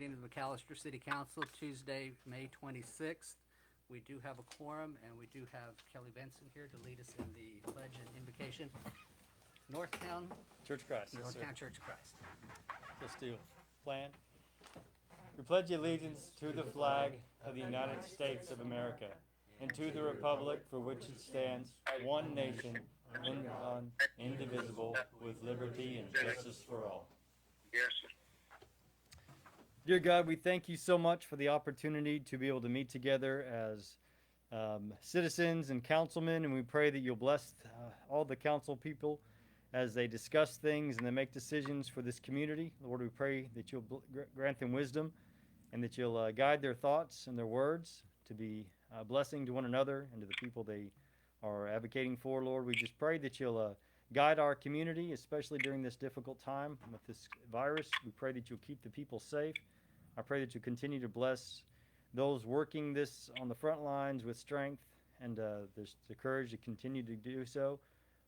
meeting of the McAllister City Council, Tuesday, May 26th. We do have a quorum, and we do have Kelly Benson here to lead us in the pledge and invocation. Northtown, Church of Christ. Yes, sir. Northtown Church of Christ. Let's do plan. We pledge allegiance to the flag of the United States of America and to the republic for which it stands, one nation, under God, indivisible, with liberty and justice for all. Yes, sir. Dear God, we thank you so much for the opportunity to be able to meet together as citizens and councilmen, and we pray that you'll bless all the council people as they discuss things and they make decisions for this community. Lord, we pray that you'll grant them wisdom and that you'll guide their thoughts and their words to be a blessing to one another and to the people they are advocating for. Lord, we just pray that you'll guide our community, especially during this difficult time with this virus. We pray that you'll keep the people safe. I pray that you continue to bless those working this on the front lines with strength and there's the courage to continue to do so.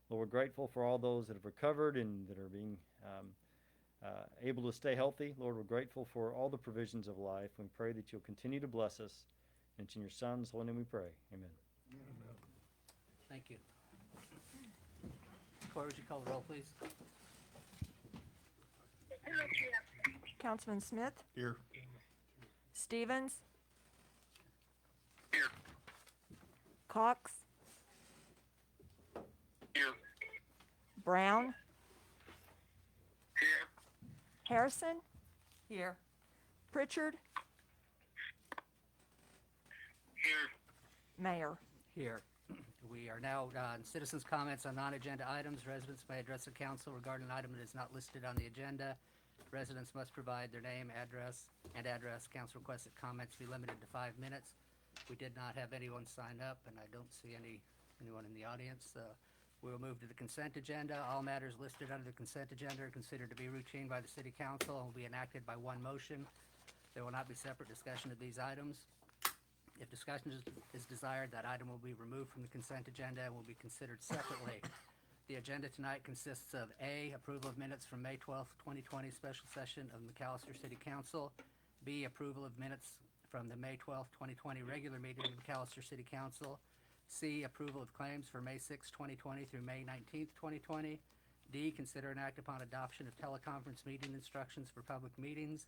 Lord, we're grateful for all those that have recovered and that are being able to stay healthy. Lord, we're grateful for all the provisions of life. We pray that you'll continue to bless us. And it's in your Son's holy name we pray. Amen. Thank you. Corey, would you call the roll, please? Councilman Smith? Here. Stevens? Here. Cox? Here. Brown? Here. Harrison? Here. Pritchard? Here. Mayor? Here. We are now on citizens' comments on non-agenda items. Residents may address the council regarding an item that is not listed on the agenda. Residents must provide their name, address. Council requests that comments be limited to 5 minutes. We did not have anyone sign up, and I don't see anyone in the audience. We will move to the consent agenda. All matters listed under the consent agenda are considered to be routine by the city council and will be enacted by one motion. There will not be separate discussion of these items. If discussion is desired, that item will be removed from the consent agenda and will be considered separately. The agenda tonight consists of A, approval of minutes from May 12th, 2020 special session of McAllister City Council. B, approval of minutes from the May 12th, 2020 regular meeting of McAllister City Council. C, approval of claims for May 6, 2020 through May 19th, 2020. D, consider and act upon adoption of teleconference meeting instructions for public meetings.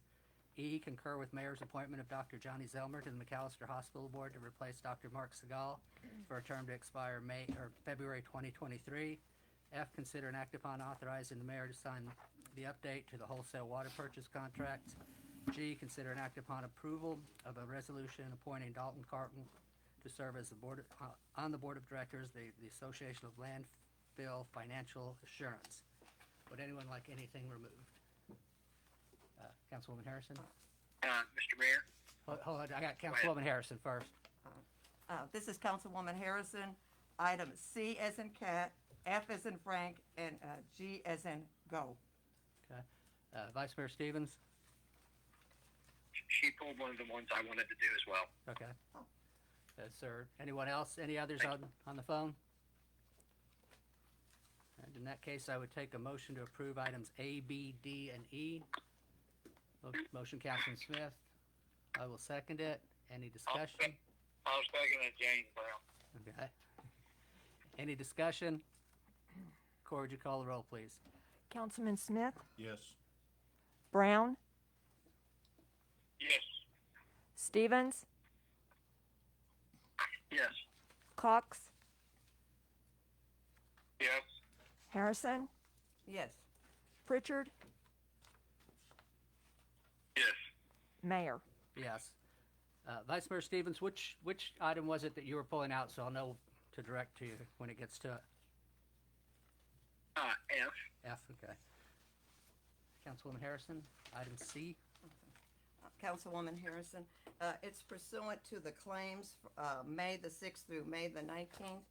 E, concur with Mayor's appointment of Dr. Johnny Zelmer to the McAllister Hospital Board to replace Dr. Mark Segal for a term to expire February 2023. F, consider and act upon authorizing the mayor to sign the update to the wholesale water purchase contract. G, consider and act upon approval of a resolution appointing Dalton Carton to serve as on the board of directors, the Association of Landfill Financial Assurance. Would anyone like anything removed? Councilwoman Harrison? Mr. Mayor? Hold on, I got Councilwoman Harrison first. This is Councilwoman Harrison. Item C as in cat, F as in Frank, and G as in go. Okay. Vice Mayor Stevens? She pulled one of the ones I wanted to do as well. Okay. Sir, anyone else? Any others on the phone? And in that case, I would take a motion to approve items A, B, D, and E. Motion, Councilman Smith. I will second it. Any discussion? I was second at James Brown. Okay. Any discussion? Corey, would you call the roll, please? Councilman Smith? Yes. Brown? Yes. Stevens? Yes. Cox? Yes. Harrison? Yes. Pritchard? Yes. Mayor? Yes. Vice Mayor Stevens, which item was it that you were pulling out, so I'll know to direct to you when it gets to it? F. F, okay. Councilwoman Harrison, item C. Councilwoman Harrison, it's pursuant to the claims, May the 6th through May the 19th.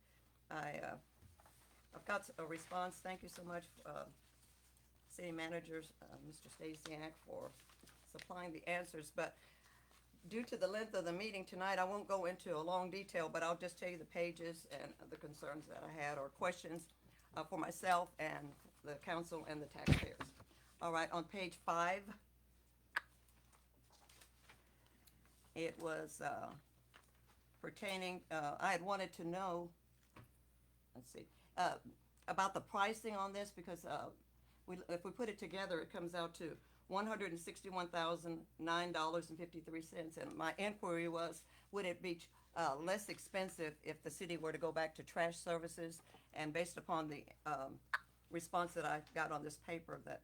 I've got a response. Thank you so much, City Manager, Mr. Stasiak, for supplying the answers. But due to the length of the meeting tonight, I won't go into a long detail, but I'll just tell you the pages and the concerns that I had or questions for myself and the council and the taxpayers. All right, on page 5, It was pertaining, I had wanted to know, let's see, about the pricing on this, because if we put it together, it comes out to $161,009.53. And my inquiry was, would it be less expensive if the city were to go back to trash services? And based upon the response that I got on this paper that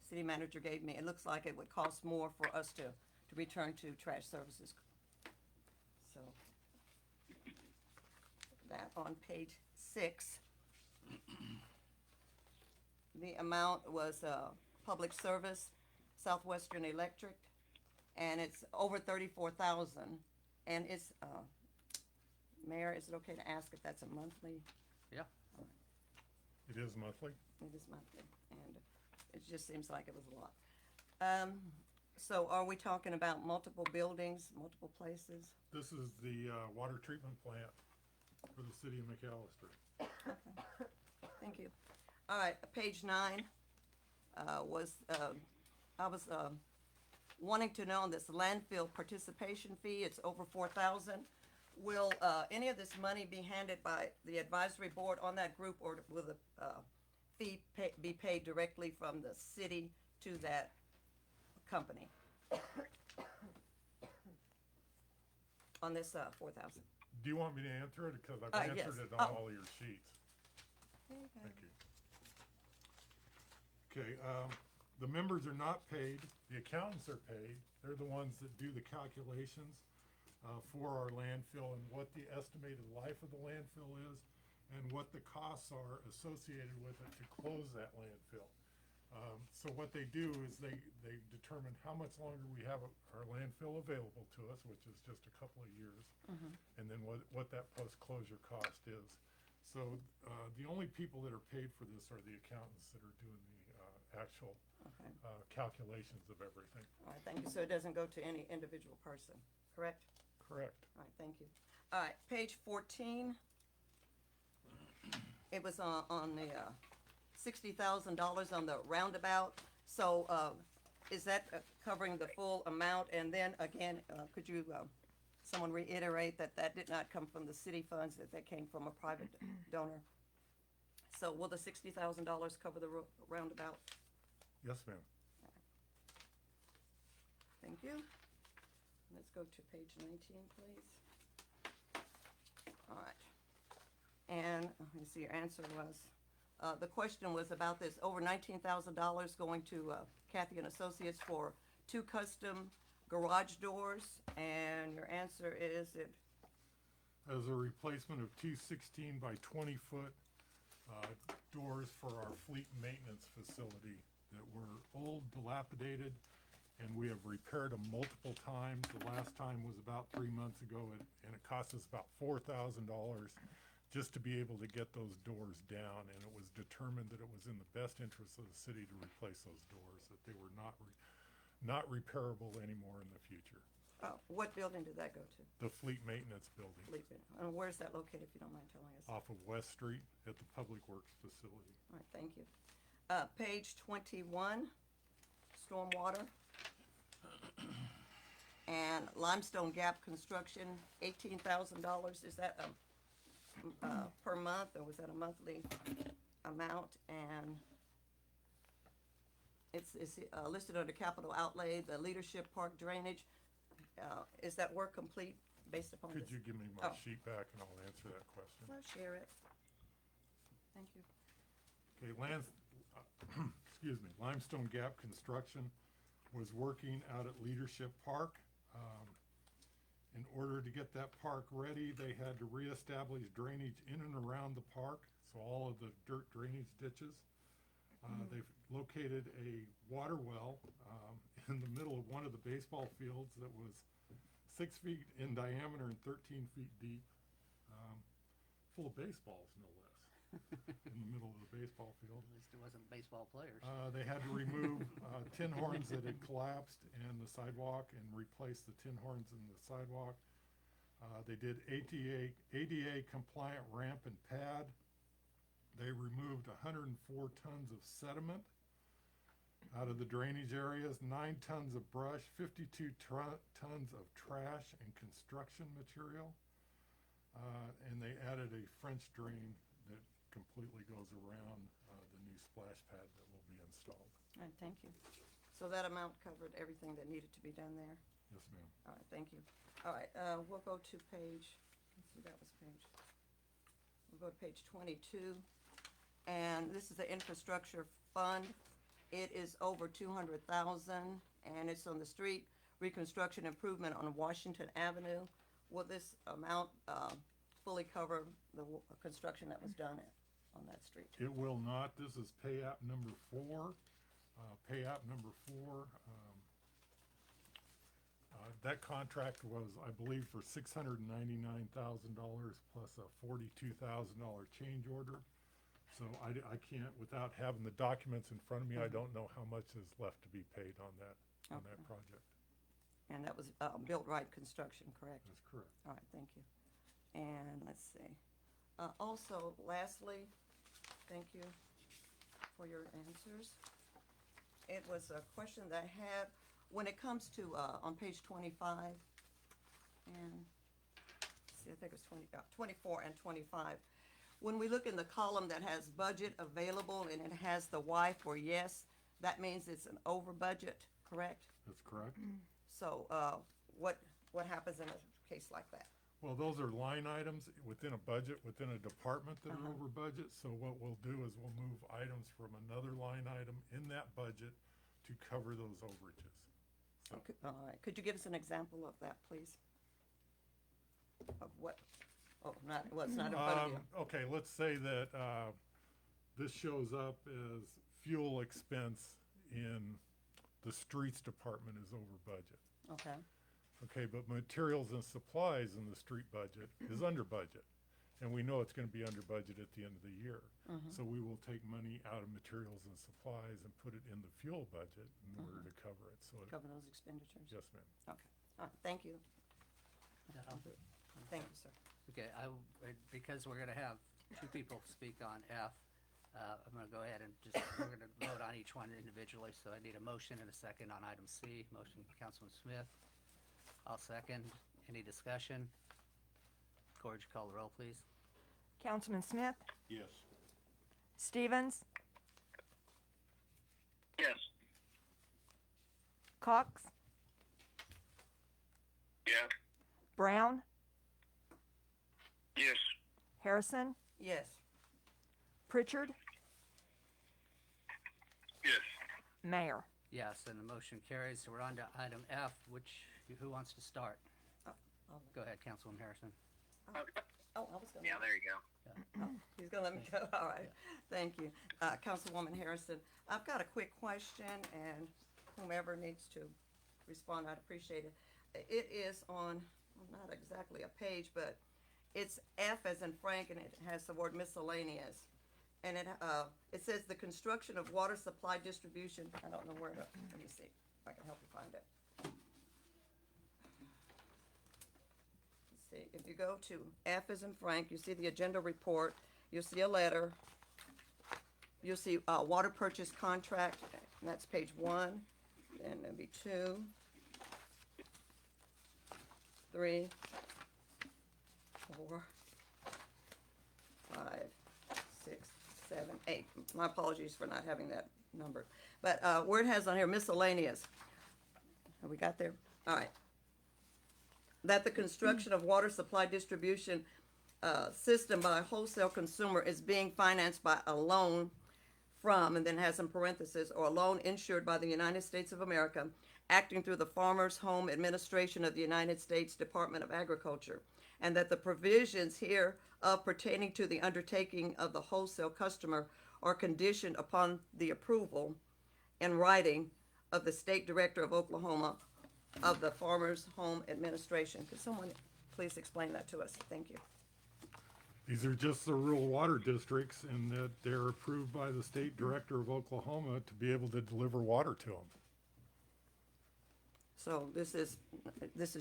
city manager gave me, it looks like it would cost more for us to return to trash services. So that on page 6. The amount was public service, Southwestern Electric, and it's over 34,000. And it's, Mayor, is it okay to ask if that's a monthly? Yeah. It is monthly. It is monthly, and it just seems like it was a lot. So are we talking about multiple buildings, multiple places? This is the water treatment plant for the city of McAllister. Thank you. All right, page 9 was, I was wanting to know on this landfill participation fee, it's over 4,000. Will any of this money be handed by the advisory board on that group, or will the fee be paid directly from the city to that company? On this 4,000. Do you want me to answer it? Because I've Yes. answered it on Oh. all your sheets. Thank you. Okay, the members are not paid. The accountants are paid. They're the ones that do the calculations for our landfill and what the estimated life of the landfill is and what the costs are associated with it to close that landfill. So what they do is they determine how much longer we have our landfill available to us, which is just a couple of years, and then what that post-closure cost is. So the only people that are paid for this are the accountants that are doing the actual Okay. calculations of everything. All right, thank you. So it doesn't go to any individual person, correct? Correct. All right, thank you. All right, page 14. It was on the $60,000 on the roundabout. So is that covering the full amount? And then again, could you, someone reiterate that that did not come from the city funds, that came from a private donor? So will the $60,000 cover the roundabout? Yes, ma'am. Thank you. Let's go to page 19, please. All right. And, let me see, your answer was, the question was about this over $19,000 going to Kathy and Associates for 2 custom garage doors, and your answer is it, As a replacement of two 16 by 20-foot doors for our fleet maintenance facility that were old, dilapidated, and we have repaired them multiple times. The last time was about 3 months ago, and it cost us about $4,000 just to be able to get those doors down. And it was determined that it was in the best interest of the city to replace those doors, that they were not repairable anymore in the future. what building did that go to? The fleet maintenance building Fleet bin. And where's that located, if you don't mind telling us? off of West Street at the Public Works facility. All right, thank you. Page 21, stormwater. And Limestone Gap Construction, $18,000. Is that per month, or was that a monthly amount? And it's listed under capital outlay, the Leadership Park drainage. Is that work complete based upon this? Could you give me my Oh. sheet back and I'll answer that question? Well, share it. Thank you. Okay, excuse me, Limestone Gap Construction was working out at Leadership Park. In order to get that park ready, they had to reestablish drainage in and around the park, so all of the dirt drainage ditches. They've located a water well in the middle of one of the baseball fields that was 6 feet in diameter and 13 feet deep, full of baseballs, no less, in the middle of the baseball field. At least it wasn't baseball players. They had to remove tin horns that had collapsed in the sidewalk and replace the tin horns in the sidewalk. They did ADA compliant ramp and pad. They removed 104 tons of sediment. out of the drainage areas, 9 tons of brush, 52 tons of trash and construction material. And they added a French drain that completely goes around the new splash pad that will be installed. All right, thank you. So that amount covered everything that needed to be done there? Yes, ma'am. All right, thank you. All right, we'll go to page, let's see, that was we'll go to page 22. And this is the infrastructure fund. It is over 200,000, and it's on the street reconstruction improvement on Washington Avenue. Will this amount fully cover the construction that was done on that street? It will not. This is pay app number 4. Pay app number 4. That contract was, I believe, for $699,000 plus a $42,000 change order. So I can't, without having the documents in front of me, I don't know how much is left to be paid on that Okay. project. And that was Built Right Construction, correct? That's correct. All right, thank you. And let's see. Also, lastly, thank you for your answers. It was a question that I had, when it comes to, on page 25, and, see, I think it's 24 and 25. When we look in the column that has budget available and it has the Y for yes, that means it's an over budget, correct? That's correct. So, what happens in a case like that? Well, those are line items within a budget, within a department that are over budget. So what we'll do is we'll move items from another line item in that budget to cover those overages. So, Okay, all right, could you give us an example of that, please? Of what? Oh, not, well, it's not in front of you. okay, let's say that, this shows up as fuel expense in the streets department is over budget. Okay, Okay, but materials and supplies in the street budget is under budget. And we know it's gonna be under budget at the end of the year. So we will take money out of materials and supplies and put it in the fuel budget in order to cover it. So, cover those expenditures? yes, ma'am. Okay, all right, thank you. Thank you, sir. Okay, because we're gonna have 2 people speak on F, I'm gonna go ahead and we're gonna vote on each one individually, so I need a motion and a second on item C. Motion, Councilman Smith. I'll second. Any discussion? Corge, call the roll, please. Councilman Smith, Yes. Stevens, Yes. Cox, Yes. Brown, Yes. Harrison, Yes, Pritchard, Yes. Mayor. Yes, and the motion carries. So we're on to item F, who wants to start? Go ahead, Councilman Harrison. oh, I was gonna. Yeah, there you go. He's gonna let me go, all right, thank you. Councilwoman Harrison, I've got a quick question, and whomever needs to respond, I'd appreciate it. It is on, well, not exactly a page, but it's F as in Frank, and it has the word miscellaneous. And it says the construction of water supply distribution, I don't know where, let me see if I can help you find it. See, if you go to F as in Frank, you see the agenda report, you'll see a letter, you'll see, water purchase contract, and that's page 1, and there'll be 2, 3, 4, 5, 6, 7, 8. My apologies for not having that numbered. But, where it has on here miscellaneous, have we got there? All right. That the construction of water supply distribution system by a wholesale consumer is being financed by a loan from, and then has in parentheses, or a loan insured by the United States of America, acting through the Farmers Home Administration of the United States Department of Agriculture, and that the provisions here pertaining to the undertaking of the wholesale customer are conditioned upon the approval in writing of the State Director of Oklahoma of the Farmers Home Administration. Could someone please explain that to us? Thank you. These are just the rural water districts, and that they're approved by the State Director of Oklahoma to be able to deliver water to them. So this is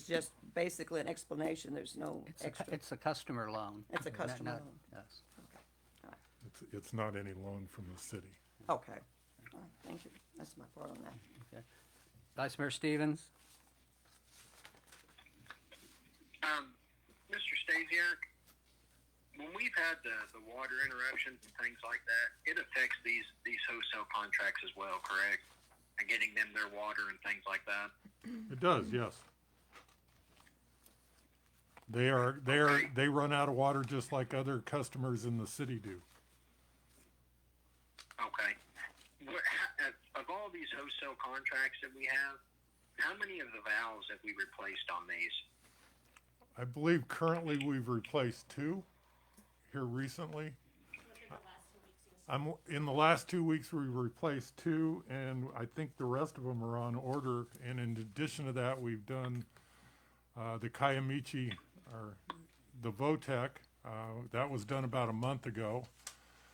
just basically an explanation. There's no extra. It's a customer loan. It's a customer Not- loan. Yes. It's not any loan from the city. Okay, Thank you. That's my part on that. Vice Mayor Stevens? Mr. Stasiak, when we've had the water interruptions and things like that, it affects these wholesale contracts as well, correct? And getting them their water and things like that. It does, yes. They run out of water just like other customers in the city do. Okay. Of all these wholesale contracts that we have, how many of the valves have we replaced on these? I believe currently we've replaced 2 here recently. In the last 2 weeks, we've replaced 2, and I think the rest of them are on order. And in addition to that, we've done the Kiamichi, or the Votech. That was done about a month ago.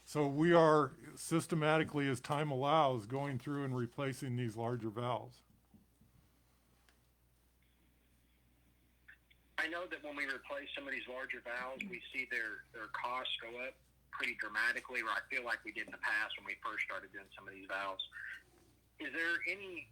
So we are systematically, as time allows, going through and replacing these larger valves. I know that when we replace some of these larger valves, we see their costs go up pretty dramatically, or I feel like we did in the past when we first started doing some of these valves. Is there any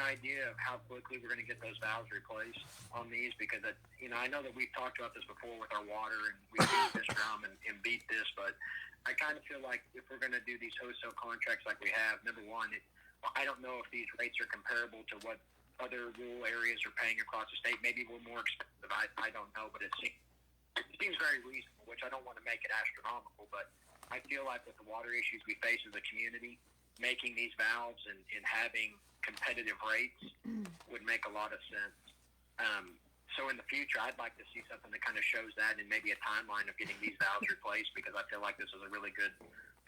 idea of how quickly we're going to get those valves replaced on these? Because I know that we've talked about this before with our water, and we beat this drum and beat this, but I kind of feel like if we're going to do these wholesale contracts like we have, number one, I don't know if these rates are comparable to what other rural areas are paying across the state. Maybe we're more expensive. I don't know, but it seems very reasonable, which I don't want to make it astronomical, but I feel like with the water issues we face as a community, making these valves and having competitive rates would make a lot of sense. So in the future, I'd like to see something that kind of shows that and maybe a timeline of getting these valves replaced, because I feel like this is a really good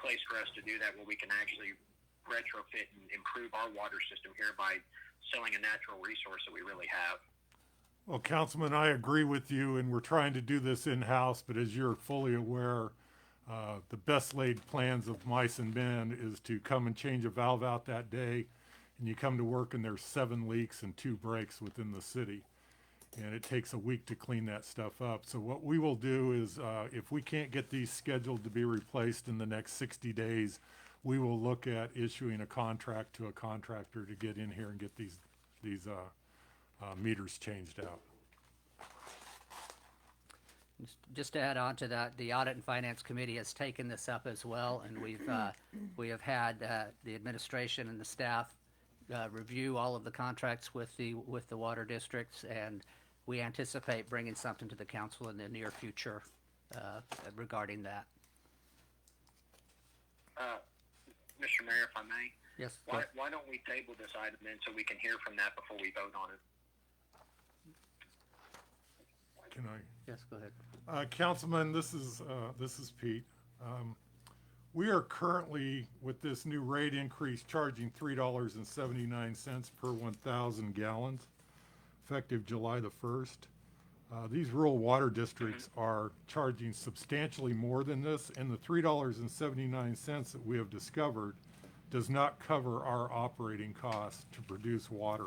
place for us to do that, where we can actually retrofit and improve our water system here by selling a natural resource that we really have. Well, Councilman, I agree with you, and we're trying to do this in-house, but as you're fully aware, the best laid plans of mice and men is to come and change a valve out that day, and you come to work and there's 7 leaks and 2 breaks within the city. And it takes a week to clean that stuff up. So what we will do is, if we can't get these scheduled to be replaced in the next 60 days, we will look at issuing a contract to a contractor to get in here and get these meters changed out. Just to add on to that, the Audit and Finance Committee has taken this up as well, and we have had the administration and the staff review all of the contracts with the water districts, and we anticipate bringing something to the council in the near future regarding that. Mr. Mayor, if I may, Yes. why don't we table this item then so we can hear from that before we vote on it? Can I? Yes, go ahead. Councilman, this is Pete. We are currently, with this new rate increase, charging $3.79 per 1,000 gallons, effective July the 1st. These rural water districts are charging substantially more than this, and the $3.79 that we have discovered does not cover our operating costs to produce water.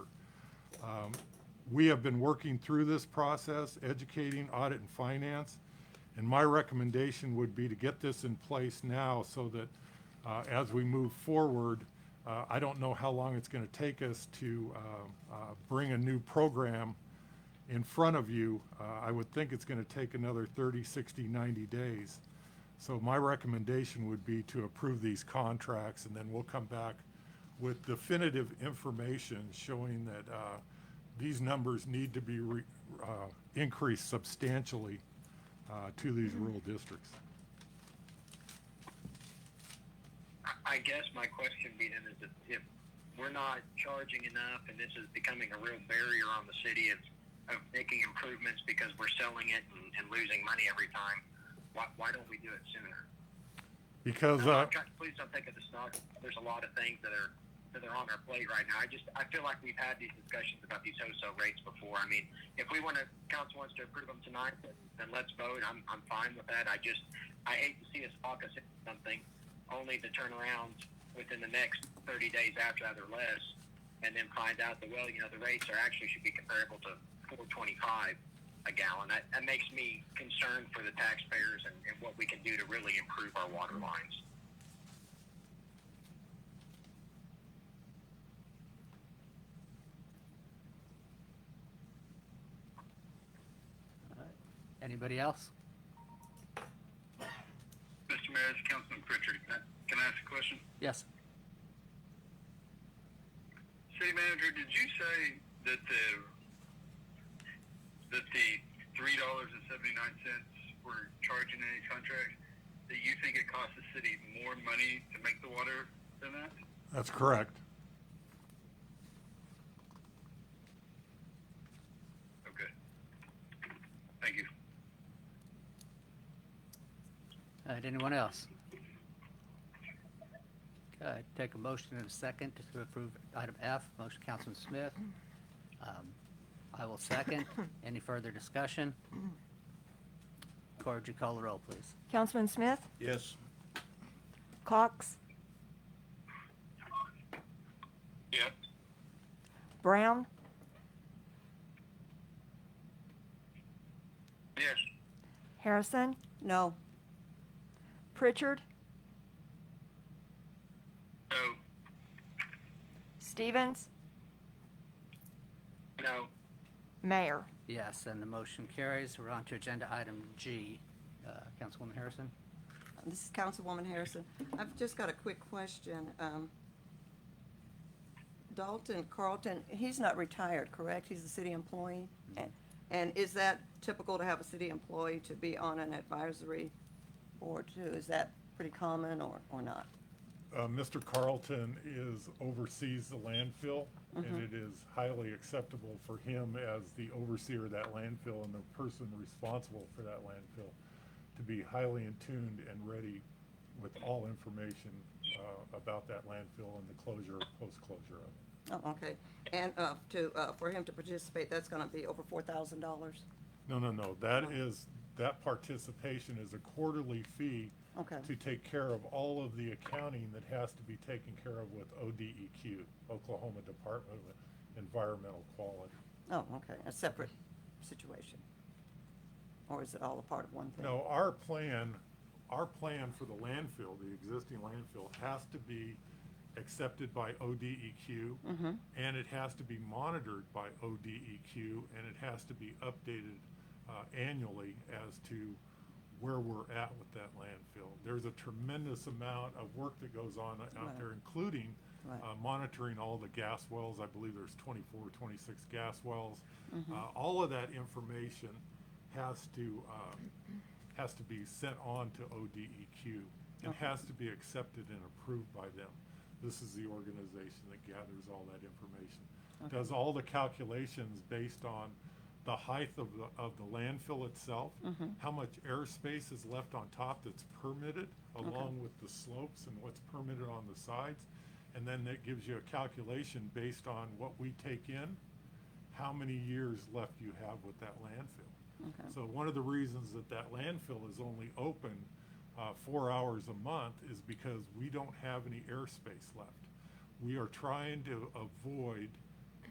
We have been working through this process, educating audit and finance, and my recommendation would be to get this in place now so that as we move forward, I don't know how long it's going to take us to bring a new program in front of you. I would think it's going to take another 30, 60, 90 days. So my recommendation would be to approve these contracts, and then we'll come back with definitive information showing that these numbers need to be increased substantially to these rural districts. I guess my question being is that if we're not charging enough and this is becoming a real barrier on the city of making improvements because we're selling it and losing money every time, why don't we do it sooner? Because please don't think of this not. There's a lot of things that are on our plate right now. I feel like we've had these discussions about these wholesale rates before. I mean, if council wants to approve them tonight, then let's vote. I'm fine with that. I hate to see us talk us into something only to turn around within the next 30 days after that or less, and then find out that, well, the rates should be comparable to $4.25 a gallon. That makes me concerned for the taxpayers and what we can do to really improve our water lines. Anybody else? Mr. Mayor, it's Councilman Pritchard. Can I ask a question? Yes. City Manager, did you say that the $3.79 we're charging in any contract, that you think it costs the city more money to make the water than that? That's correct. Okay. Thank you. Anyone else? Okay, take a motion and a second to approve item F. Motion, Councilman Smith. I will second. Any further discussion? Cora, would you call the roll, please? Councilman Smith, Yes. Cox, Yep. Brown, Yes. Harrison, No. Pritchard, No. Stevens, No. Mayor. Yes, and the motion carries. We're on to agenda item G. Councilwoman Harrison? This is Councilwoman Harrison. I've just got a quick question. Dalton Carlton, he's not retired, correct? He's a city employee? And is that typical to have a city employee to be on an advisory board too? Is that pretty common or not? Mr. Carlton oversees the landfill, and it is highly acceptable for him as the overseer of that landfill and the person responsible for that landfill to be highly in tuned and ready with all information about that landfill and the closure, post-closure of it. Oh, okay. And for him to participate, that's gonna be over $4,000? No, that participation is a quarterly fee Okay. to take care of all of the accounting that has to be taken care of with ODEQ, Oklahoma Department of Environmental Quality. Oh, okay, a separate situation? Or is it all a part of one thing? No, our plan for the landfill, the existing landfill, has to be accepted by ODEQ, and it has to be monitored by ODEQ, and it has to be updated annually as to where we're at with that landfill. There's a tremendous amount of work that goes on out Right. there, including Right. monitoring all the gas wells. I believe there's 24, 26 gas wells. All of that information has to be sent on to ODEQ and Okay. has to be accepted and approved by them. This is the organization that gathers all that information. Okay. Does all the calculations based on the height of the landfill itself, how much airspace is left on top that's permitted, along with the slopes and what's permitted on the sides. And then that gives you a calculation based on what we take in, how many years left you have with that landfill. Okay. So one of the reasons that landfill is only open 4 hours a month is because we don't have any airspace left. We are trying to avoid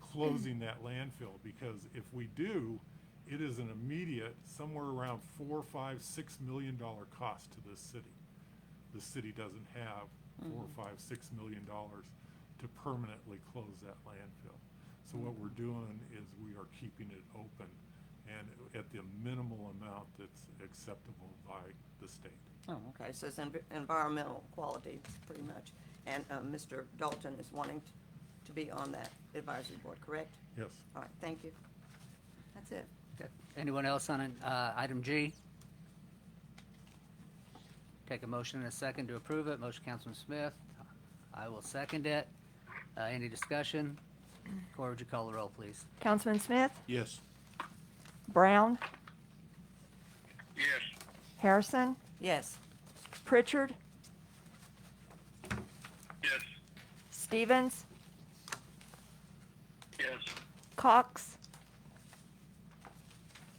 closing that landfill, because if we do, it is an immediate, somewhere around $4, $5, $6 million cost to this city. The city doesn't have $4, $5, $6 million to permanently close that landfill. So what we're doing is we are keeping it open and at the minimal amount that's acceptable by the state. Oh, okay, so it's environmental quality, pretty much. And Mr. Dalton is wanting to be on that advisory board, correct? Yes. All right, thank you. That's it. Okay. Anyone else on item G? Take a motion and a second to approve it. Motion, Councilman Smith. I will second it. Any discussion? Cora, would you call the roll, please? Councilman Smith, Yes. Brown, Yes. Harrison, Yes. Pritchard, Yes. Stevens, Yes. Cox,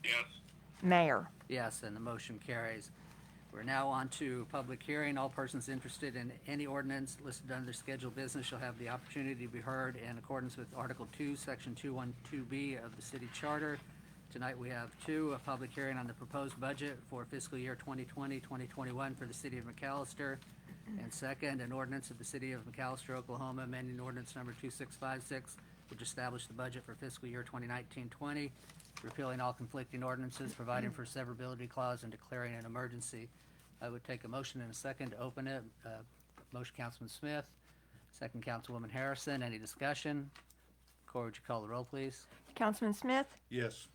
Yes. Mayor. Yes, and the motion carries. We're now on to public hearing. All persons interested in any ordinance listed under scheduled business shall have the opportunity to be heard in accordance with Article 2, Section 212B of the city charter. Tonight we have a public hearing on the proposed budget for fiscal year 2020-2021 for the city of McAllister. And second, an ordinance of the city of McAllister, Oklahoma, amending ordinance number 2656, which established the budget for fiscal year 2019-20. repealing all conflicting ordinances, providing for severability clause, and declaring an emergency. I would take a motion and a second to open it. Motion, Councilman Smith. Second, Councilwoman Harrison. Any discussion? Cora, would you call the roll, please? Councilman Smith, Yes.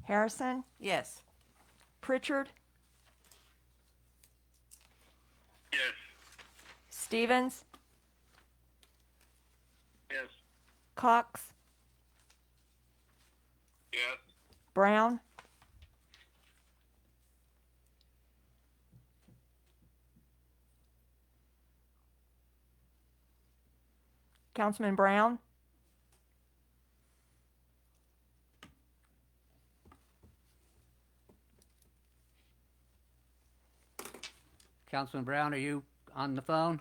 Harrison, Yes. Pritchard, Yes. Stevens, Yes. Cox, Yes. Brown, Councilman Brown, Councilman Brown, are you on the phone?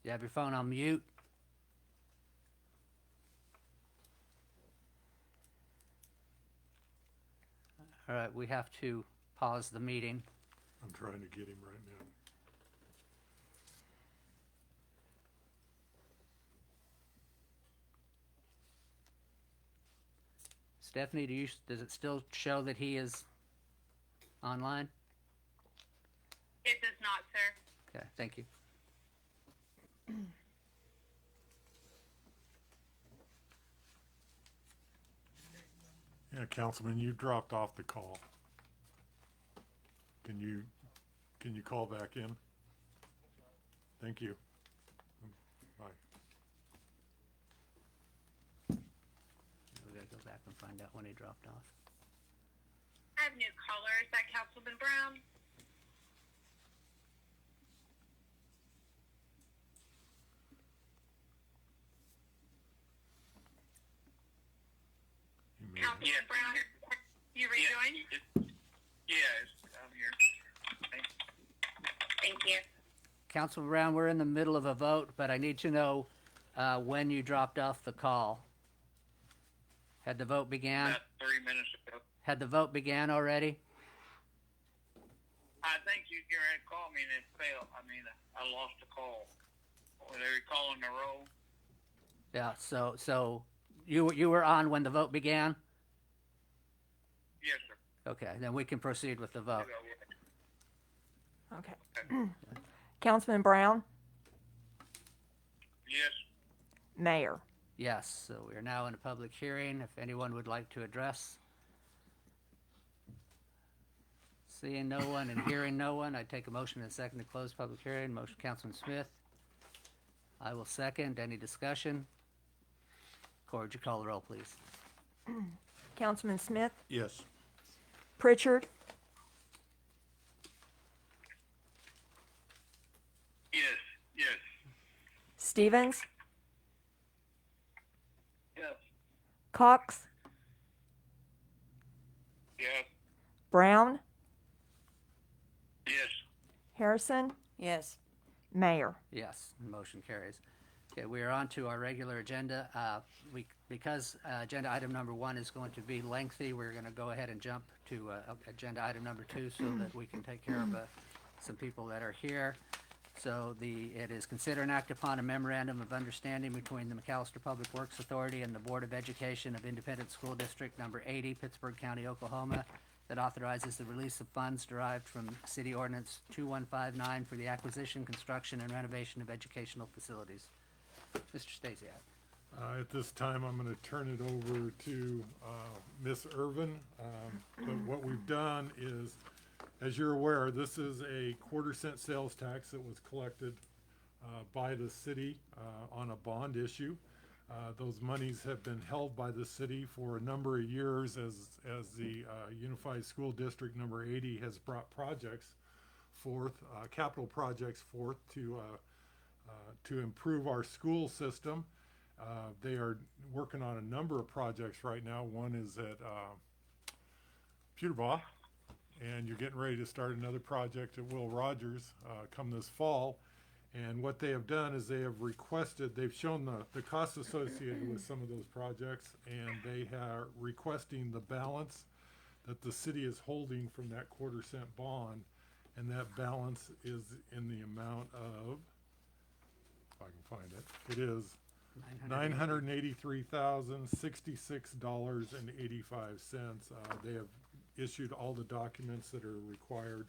You have your phone on mute? All right, we have to pause the meeting. I'm trying to get him right now. Stephanie, does it still show that he is online? It does not, sir. Okay, thank you. Yeah, Councilman, you dropped off the call. Can you call back in? Thank you. Bye. We gotta go back and find out when he dropped off. I have new caller. Is that Councilman Brown? You may- Councilman Brown, you rejoined? Yes, I'm here. Thank you. Councilman Brown, we're in the middle of a vote, but I need to know when you dropped off the call. Had the vote began? About 3 minutes ago. Had the vote began already? I think you were going to call me and it failed. I mean, I lost the call. Were they calling the roll? Yeah, so you were on when the vote began? Yes, sir. Okay, then we can proceed with the vote. okay. Councilman Brown, Yes. Mayor. Yes, so we are now in a public hearing. If anyone would like to address. Seeing no one and hearing no one, I take a motion and a second to close public hearing. Motion, Councilman Smith. I will second. Any discussion? Cora, would you call the roll, please? Councilman Smith, Yes. Pritchard, Yes. Yes. Stevens, Yes. Cox, Yes. Brown, Yes. Harrison, Yes. Mayor. Yes, motion carries. Okay, we are on to our regular agenda. Because agenda item number 1 is going to be lengthy, we're going to go ahead and jump to agenda item number 2 so that we can take care of some people that are here. So it is consider and act upon a memorandum of understanding between the McAllister Public Works Authority and the Board of Education of Independent School District Number 80, Pittsburgh County, Oklahoma, that authorizes the release of funds derived from City Ordinance 2159 for the acquisition, construction, and renovation of educational facilities. Mr. Stasiak. At this time, I'm going to turn it over to Miss Irvin. But what we've done is, as you're aware, this is a quarter-cent sales tax that was collected by the city on a bond issue. Those monies have been held by the city for a number of years as the Unified School District Number 80 has brought projects forth, capital projects forth to improve our school system. They are working on a number of projects right now. One is at Peterborough, and you're getting ready to start another project at Will Rogers come this fall. And what they have done is they have requested, they've shown the costs associated with some of those projects, and they are requesting the balance that the city is holding from that quarter-cent bond, and that balance is in the amount of if I can find it. It is 900. $983,066.85. They have issued all the documents that are required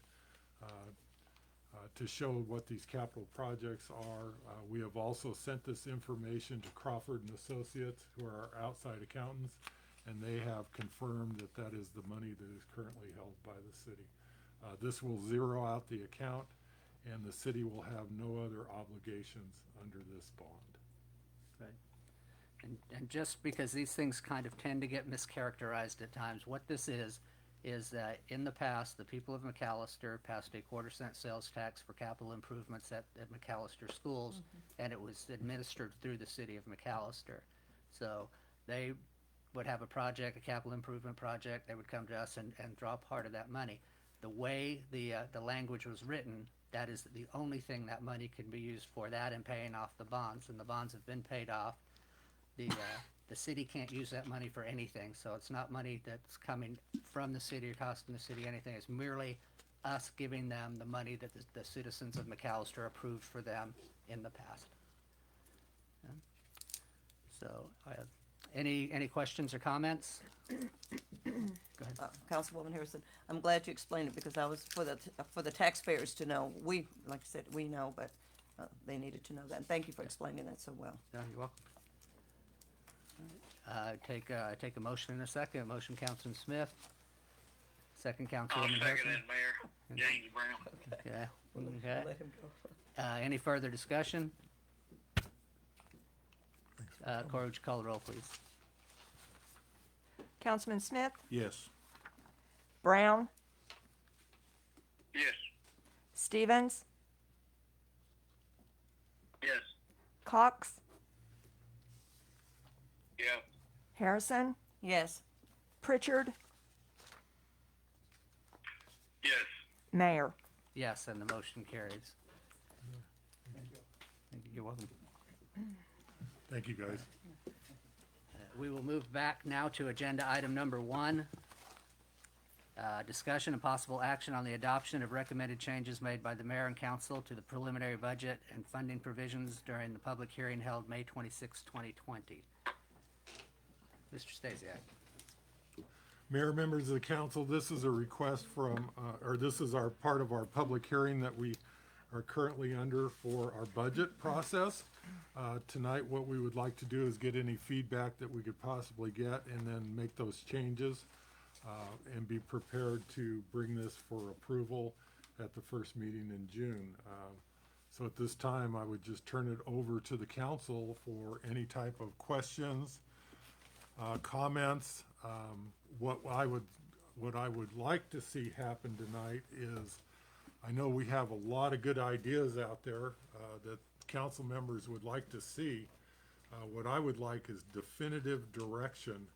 to show what these capital projects are. We have also sent this information to Crawford and Associates, who are our outside accountants, and they have confirmed that that is the money that is currently held by the city. This will zero out the account, and the city will have no other obligations under this bond. And just because these things kind of tend to get mischaracterized at times, what this is that in the past, the people of McAllister passed a 1/4-cent sales tax for capital improvements at McAllister schools, and it was administered through the city of McAllister. So they would have a project, a capital improvement project, they would come to us and draw part of that money. The way the language was written, that is the only thing that money can be used for, that and paying off the bonds, and the bonds have been paid off. The city can't use that money for anything, so it's not money that's coming from the city or costing the city anything. It's merely us giving them the money that the citizens of McAllister approved for them in the past. Yeah. So, any questions or comments? Go ahead. Councilwoman Harrison, I'm glad you explained it because I was for the taxpayers to know. We, like I said, we know, but they needed to know that. And thank you for explaining that so well. Yeah, you're welcome. Take a motion in a second. Motion, Councilman Smith. Second, I'll Councilwoman second Harrison. it, Mayor. James Brown. Okay. We'll Okay. let him go. Any further discussion? Corey, would you call the roll, please? Councilman Smith, Yes. Brown, Yes. Stevens, Yes. Cox, Yeah. Harrison, Yes. Pritchard, Yes. Mayor. Yes, and the motion carries. You're welcome. Thank you, guys. We will move back now to agenda item number 1. Discussion and possible action on the adoption of recommended changes made by the mayor and council to the preliminary budget and funding provisions during the public hearing held May 26, 2020. Mr. Stasiak. Mayor, members of the council, this is a request from, or this is our part of our public hearing that we are currently under for our budget process. Tonight, what we would like to do is get any feedback that we could possibly get and then make those changes and be prepared to bring this for approval at the first meeting in June. So at this time, I would just turn it over to the council for any type of questions, comments. What I would like to see happen tonight is, I know we have a lot of good ideas out there that council members would like to see. What I would like is definitive direction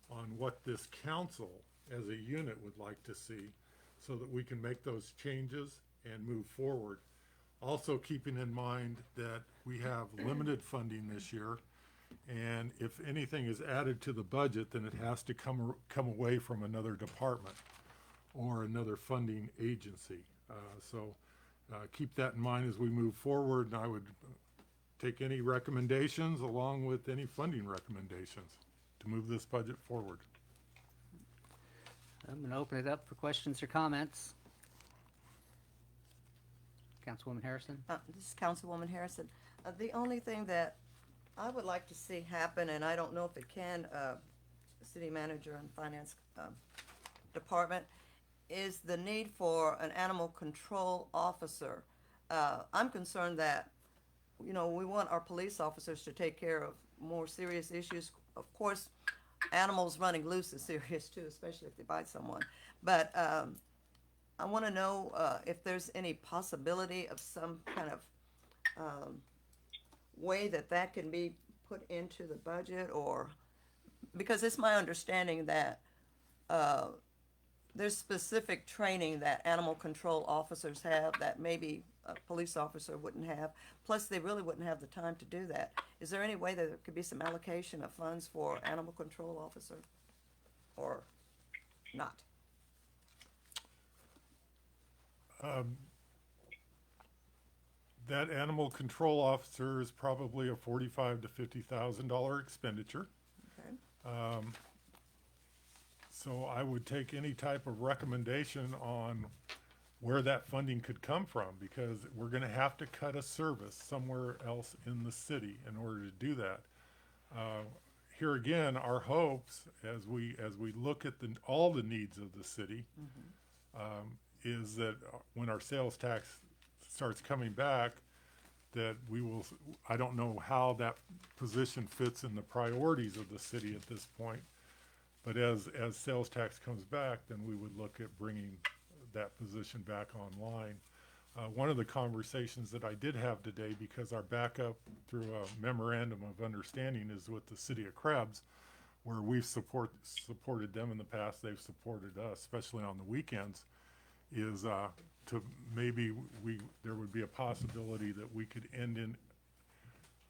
on what this council as a unit would like to see so that we can make those changes and move forward. Also keeping in mind that we have limited funding this year, and if anything is added to the budget, then it has to come away from another department or another funding agency. So keep that in mind as we move forward, and I would take any recommendations along with any funding recommendations to move this budget forward. I'm going to open it up for questions or comments. Councilwoman Harrison? This is Councilwoman Harrison. The only thing that I would like to see happen, and I don't know if it can, city manager and finance department, is the need for an animal control officer. I'm concerned that, you know, we want our police officers to take care of more serious issues. Of course, animals running loose is serious too, especially if they bite someone. But I want to know if there's any possibility of some kind of way that can be put into the budget, or because it's my understanding that there's specific training that animal control officers have that maybe a police officer wouldn't have. Plus, they really wouldn't have the time to do that. Is there any way that there could be some allocation of funds for animal control officer, or not? That animal control officer is probably a $45,000 to $50,000 expenditure. Okay. So I would take any type of recommendation on where that funding could come from, because we're gonna have to cut a service somewhere else in the city in order to do that. Here again, our hopes, as we look at all the needs of the city, is that when our sales tax starts coming back, that we will, I don't know how that position fits in the priorities of the city at this point, but as sales tax comes back, then we would look at bringing that position back online. One of the conversations that I did have today, because our backup through a memorandum of understanding is with the city of Krebs, where we've supported them in the past, they've supported us, especially on the weekends, is to maybe there would be a possibility that we could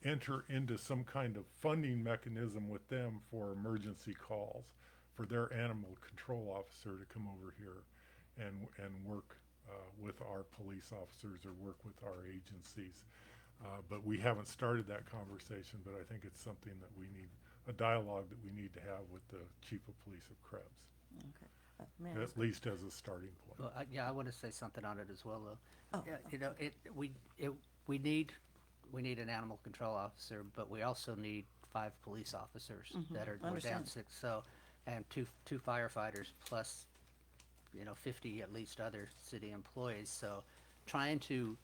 enter into some kind of funding mechanism with them for emergency calls, for their animal control officer to come over here and work with our police officers or work with our agencies. But we haven't started that conversation, but I think it's something that we need, a dialogue that we need to have with the chief of police of Krebs, Okay. May I ask- at least as a starting point. Well, yeah, I want to say something on it as well, though. Oh, Yeah, you know, we need an animal control officer, but we also need 5 police officers that are, we're down understand. 6, so, and two firefighters plus, 50 at least other city employees, so trying to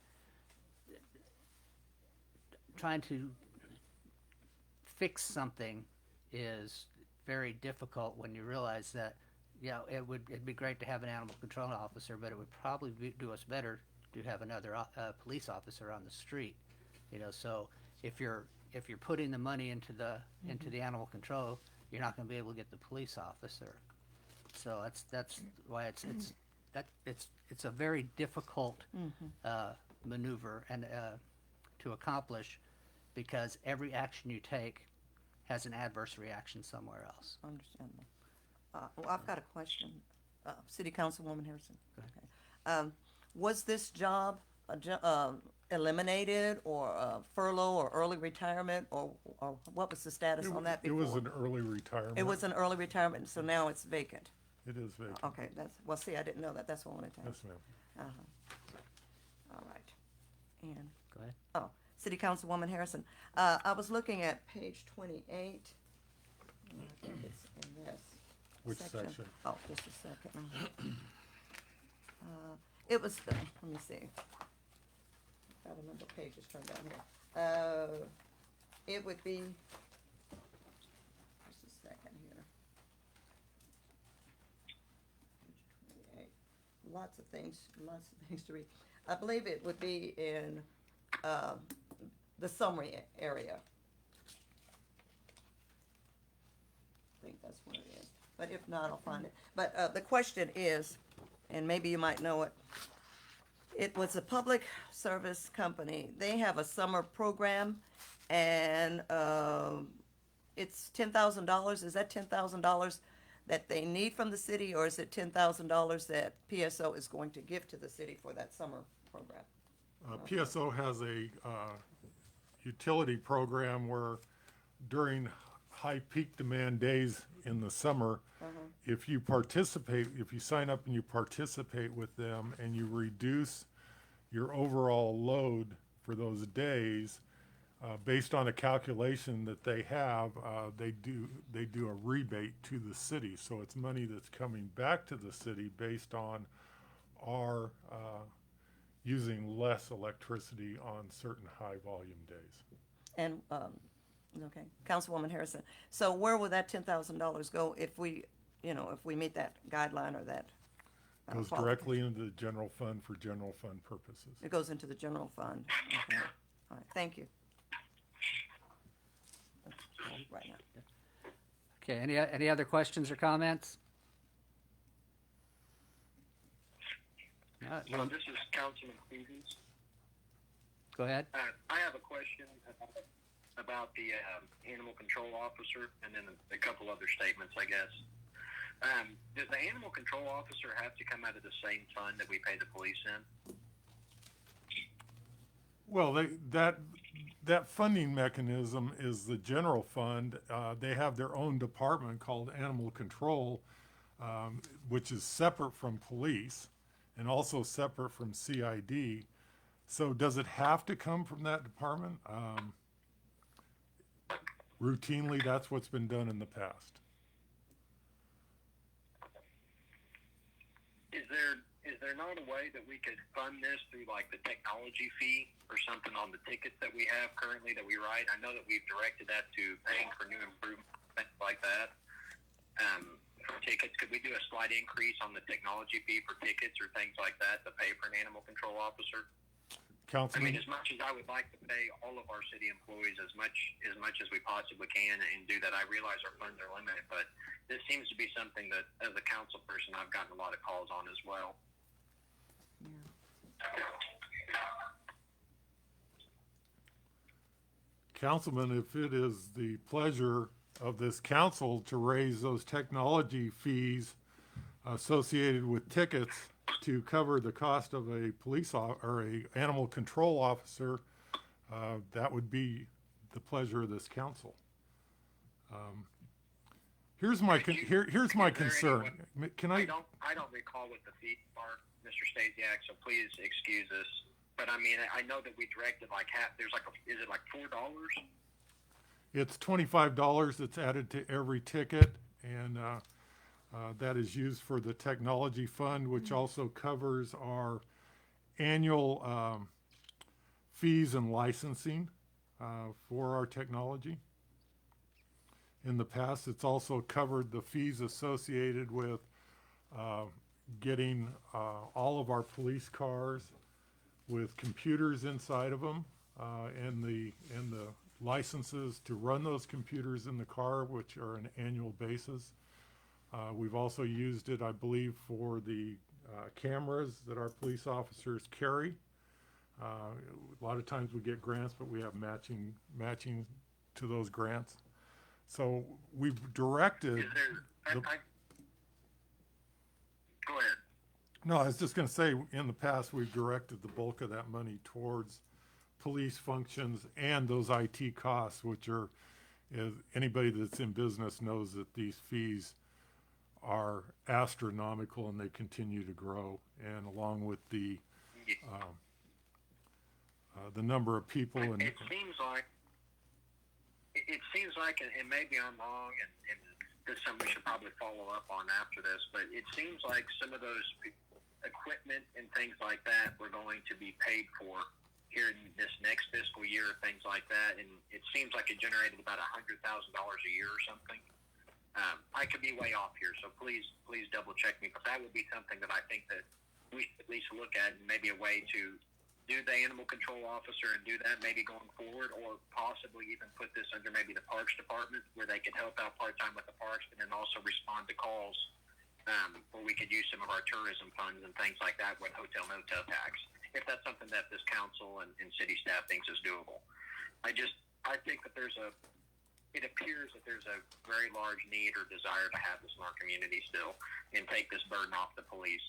fix something is very difficult when you realize that, it'd be great to have an animal control officer, but it would probably do us better to have another police officer on the street. So if you're putting the money into the animal control, you're not going to be able to get the police officer. So that's why it's a very difficult maneuver and to accomplish, because every action you take has an adverse reaction somewhere else. Understandable. Well, I've got a question. City Councilwoman Harrison. Go ahead. Okay. Was this job eliminated, or furlough, or early retirement, or what was the status on that It before? was an early retirement. It was an early retirement, so now it's vacant. It is vacant. Okay, well, see, I didn't know that. That's what I wanted to ask. Yes, ma'am. All right. And, Go ahead. oh, City Councilwoman Harrison, I was looking at page 28. I think it's in this. Which section? Oh, just a second. It was, let me see. Got a number of pages turned down here. It would be, just a second here. Page 28. Lots of things to read. I believe it would be in, the summary area. I think that's what it is, but if not, I'll find it. But the question is, and maybe you might know it, it was a public service company. They have a summer program, and it's $10,000. Is that $10,000 that they need from the city, or is it $10,000 that PSO is going to give to the city for that summer program? PSO has a utility program where during high peak demand days in the summer, if you sign up and you participate with them and you reduce your overall load for those days, based on a calculation that they have, they do a rebate to the city. So it's money that's coming back to the city based on our using less electricity on certain high volume days. And, okay, Councilwoman Harrison, so where will that $10,000 go if we meet that guideline or that? Goes directly into the general fund for general fund purposes. It goes into the general fund. Okay. All right, thank you. That's all right now. Okay, any other questions or comments? All right, well, This is Councilman Stevens. go ahead. I have a question about the animal control officer, and then a couple other statements, I guess. Does the animal control officer have to come out of the same fund that we pay the police in? Well, that funding mechanism is the general fund. They have their own department called Animal Control, which is separate from police and also separate from CID. So does it have to come from that department? Routinely, that's what's been done in the past. Is there not a way that we could fund this through like the technology fee or something on the tickets that we have currently that we write? I know that we've directed that to paying for new improvements, things like that. For tickets, could we do a slight increase on the technology fee for tickets or things like that to pay for an animal control officer? I Councilman? mean, as much as I would like to pay all of our city employees as much as we possibly can and do that, I realize our funds are limited, but this seems to be something that, as a council person, I've gotten a lot of calls on as well. Councilman, if it is the pleasure of this council to raise those technology fees associated with tickets to cover the cost of a or a animal control officer, that would be the pleasure of this council. Here's my here's my concern. Can I don't recall what the fees are, Mr. Stasiak, so please excuse us. But I mean, I know that we directed like there's like is it like $4? It's $25 that's added to every ticket, and that is used for the technology fund, which also covers our annual fees and licensing for our technology. In the past, it's also covered the fees associated with getting all of our police cars with computers inside of them, and the licenses to run those computers in the car, which are an annual basis. We've also used it, I believe, for the cameras that our police officers carry. A lot of times we get grants, but we have matching to those grants. So we've directed. Is there? Go ahead. No, I was just going to say, in the past, we've directed the bulk of that money towards police functions and those IT costs, which are, anybody that's in business knows that these fees are astronomical and they continue to grow. And along with the number of people, and It seems like, and maybe I'm wrong, and this is something we should probably follow up on after this, but it seems like some of those equipment and things like that were going to be paid for here in this next fiscal year, things like that, and it seems like it generated about $100,000 a year or something. I could be way off here, so please double check me, but that would be something that I think that we should at least look at, and maybe a way to do the animal control officer and do that maybe going forward, or possibly even put this under maybe the parks department where they could help out part-time with the parks, but then also respond to calls where we could use some of our tourism funds and things like that with hotel motel tax, if that's something that this council and city staff thinks is doable. I think that it appears that there's a very large need or desire to have this in our community still and take this burden off the police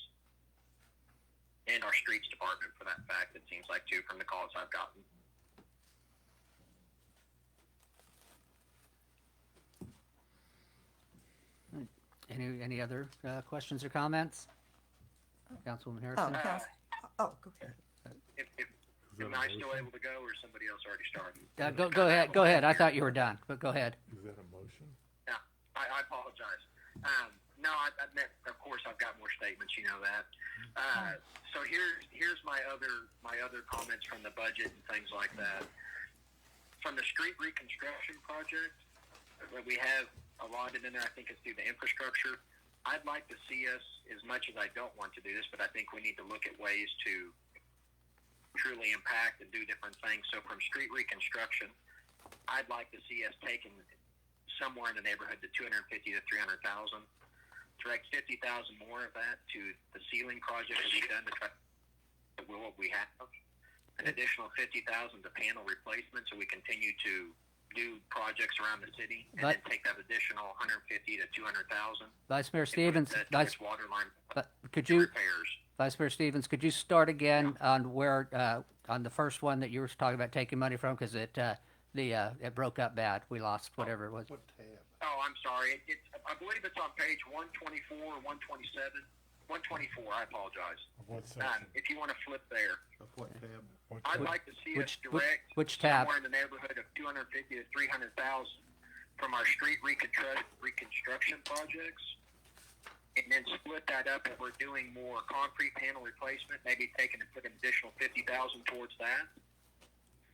and our streets department, for that fact, it seems like, too, from the calls I've gotten. Any other questions or comments? Councilwoman Oh, Harrison? go ahead. Am I still able to go, or somebody else already started? Go ahead. Go ahead. I thought you were done, but go ahead. is that a motion? Yeah, I apologize. No, I meant, of course, I've got more statements. You know that. So here's my other comments from the budget and things like that. From the street reconstruction project that we have allotted in there, I think it's through the infrastructure. I'd like to see us, as much as I don't want to do this, but I think we need to look at ways to truly impact and do different things. So from street reconstruction, I'd like to see us taking somewhere in the neighborhood to $250,000 to $300,000. Direct 50,000 more of that to the ceiling project that we've done to try to what we have. An additional 50,000 to panel replacement, so we continue to do projects around the city, and But- then take that additional 150 to 200,000 Vice Mayor and put Stevens, that Vice, towards water line could you, repairs. Vice Mayor Stevens, could you start again on where, on the first one that you were talking about taking money from? Because it broke up bad. We lost whatever it was. What tab? Oh, I'm sorry. I believe it's on page 124 or 127. 124. I apologize. Of what section? If you want to flip there, Of what tab? What I'd tab? like to see us Which- direct which tab? somewhere in the neighborhood of 250 to 300,000 from our street reconstruction projects, and then split that up if we're doing more concrete panel replacement, maybe take and put an additional 50,000 towards that.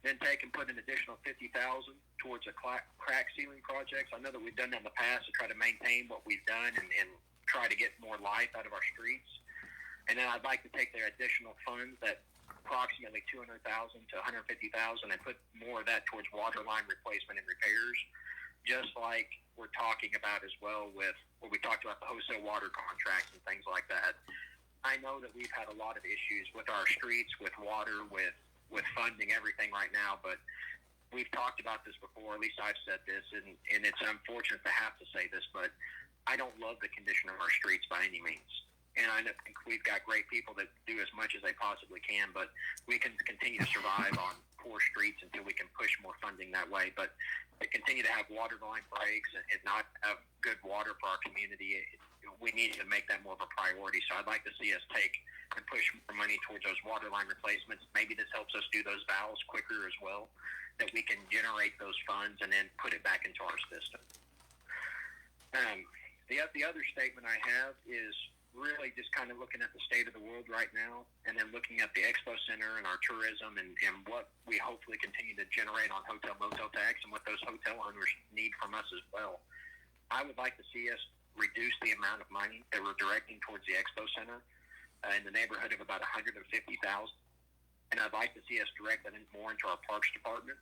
Then take and put an additional 50,000 towards a crack ceiling projects. I know that we've done that in the past to try to maintain what we've done and try to get more life out of our streets. And then I'd like to take their additional funds, that approximately 200,000 to 150,000, and put more of that towards water line replacement and repairs, just like we're talking about as well with what we talked about, the wholesale water contracts and things like that. I know that we've had a lot of issues with our streets, with water, with funding everything right now, but we've talked about this before, at least I've said this, and it's unfortunate to have to say this, but I don't love the condition of our streets by any means. And I think we've got great people that do as much as they possibly can, but we can continue to survive on poor streets until we can push more funding that way. But to continue to have water line breaks and not have good water for our community, we need to make that more of a priority. So I'd like to see us take and push more money towards those water line replacements. Maybe this helps us do those valves quicker as well, that we can generate those funds and then put it back into our system. The other statement I have is really just kind of looking at the state of the world right now, and then looking at the Expo Center and our tourism and what we hopefully continue to generate on hotel motel tax and what those hotel owners need from us as well. I would like to see us reduce the amount of money that we're directing towards the Expo Center in the neighborhood of about 150,000, and I'd like to see us direct that more into our Parks Department.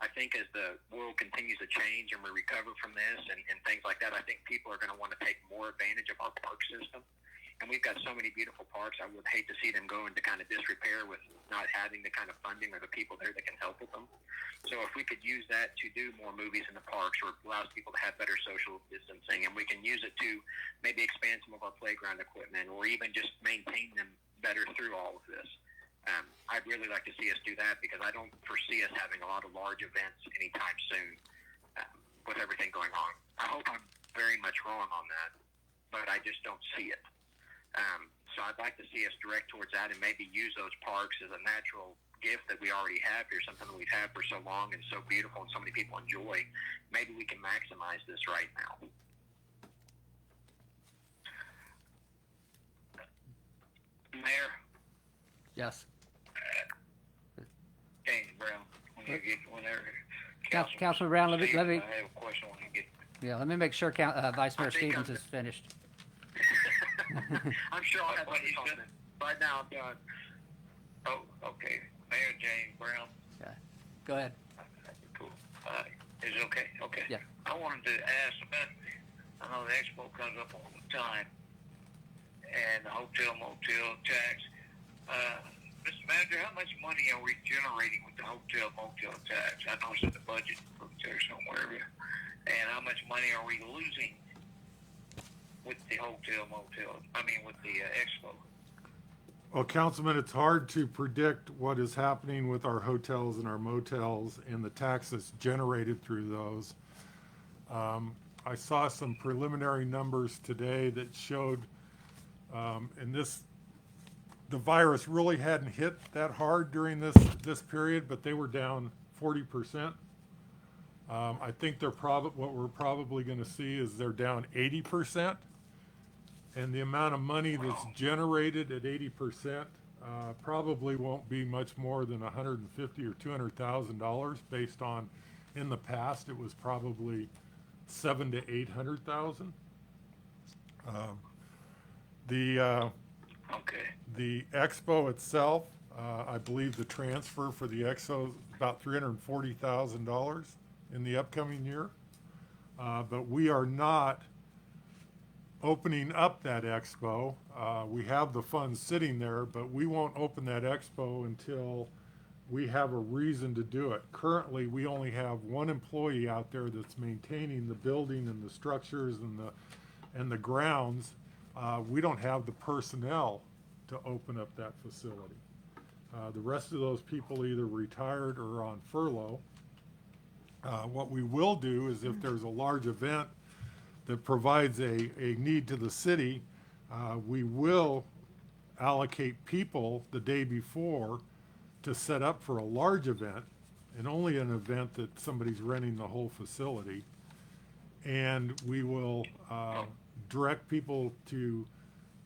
I think as the world continues to change and we recover from this and things like that, I think people are going to want to take more advantage of our park system. And we've got so many beautiful parks. I would hate to see them go into kind of disrepair with not having the kind of funding or the people there that can help with them. So if we could use that to do more movies in the parks, or allows people to have better social distancing, and we can use it to maybe expand some of our playground equipment, or even just maintain them better through all of this. I'd really like to see us do that, because I don't foresee us having a lot of large events anytime soon with everything going on. I hope I'm very much wrong on that, but I just don't see it. So I'd like to see us direct towards that and maybe use those parks as a natural gift that we already have here, something that we've had for so long and so beautiful and so many people enjoy. Maybe we can maximize this right now. Mayor, Yes. James Brown, whenever. Councilman Brown, let me, I have a question when you get. yeah, let me make sure Vice Mayor I think Stevens I'm- is finished. I'm sure I'll have what he's done. Right now, I'm done. Oh, okay. Mayor James Brown. Go ahead. Cool. Is it okay? Okay. Yeah. I wanted to ask about, I know the expo comes up all the time, and the hotel motel tax. Mr. Manager, how much money are we generating with the hotel motel tax? I know it's in the budget there somewhere. And how much money are we losing with the hotel motel? I mean, with the expo? Well, Councilman, it's hard to predict what is happening with our hotels and our motels and the taxes generated through those. I saw some preliminary numbers today that showed, and the virus really hadn't hit that hard during this period, but they were down 40%. I think what we're probably going to see is they're down 80%. And the amount of money that's generated at 80% probably won't be much more than $150,000 or $200,000 based on, in the past, it was probably $700,000 to $800,000. The expo itself, I believe the transfer for the expo is about $340,000 in the upcoming year. But we are not opening up that expo. We have the funds sitting there, but we won't open that expo until we have a reason to do it. Currently, we only have one employee out there that's maintaining the building and the structures and the grounds. We don't have the personnel to open up that facility. The rest of those people either retired or on furlough. What we will do is if there's a large event that provides a need to the city, we will allocate people the day before to set up for a large event, and only an event that somebody's renting the whole facility. And we will direct people to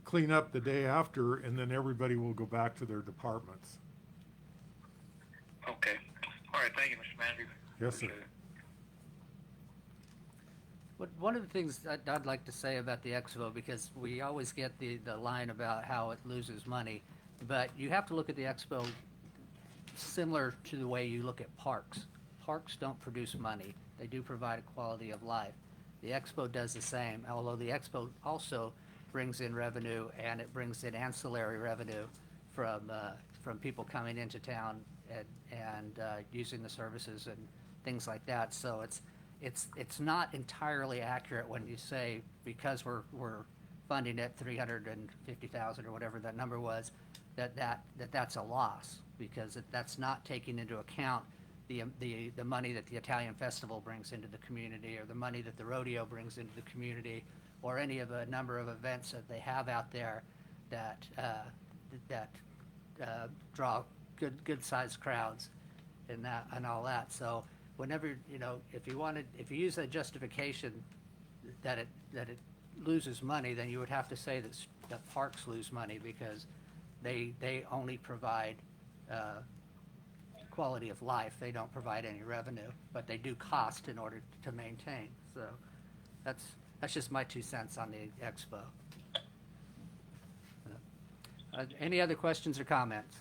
clean up the day after, and then everybody will go back to their departments. Okay. All right, thank you, Mr. Manager. Yes, sir. Appreciate it. One of the things that I'd like to say about the expo, because we always get the line about how it loses money, but you have to look at the expo similar to the way you look at parks. Parks don't produce money. They do provide a quality of life. The expo does the same, although the expo also brings in revenue, and it brings in ancillary revenue from people coming into town and using the services and things like that. So it's not entirely accurate when you say, because we're funding it 350,000 or whatever that number was, that's a loss, because that's not taking into account the money that the Italian Festival brings into the community, or the money that the rodeo brings into the community, or any of a number of events that they have out there that draw good sized crowds and all that. So whenever, if you use that justification that it loses money, then you would have to say that parks lose money, because they only provide quality of life. They don't provide any revenue, but they do cost in order to maintain. So that's just my 2 cents on the expo. Any other questions or comments?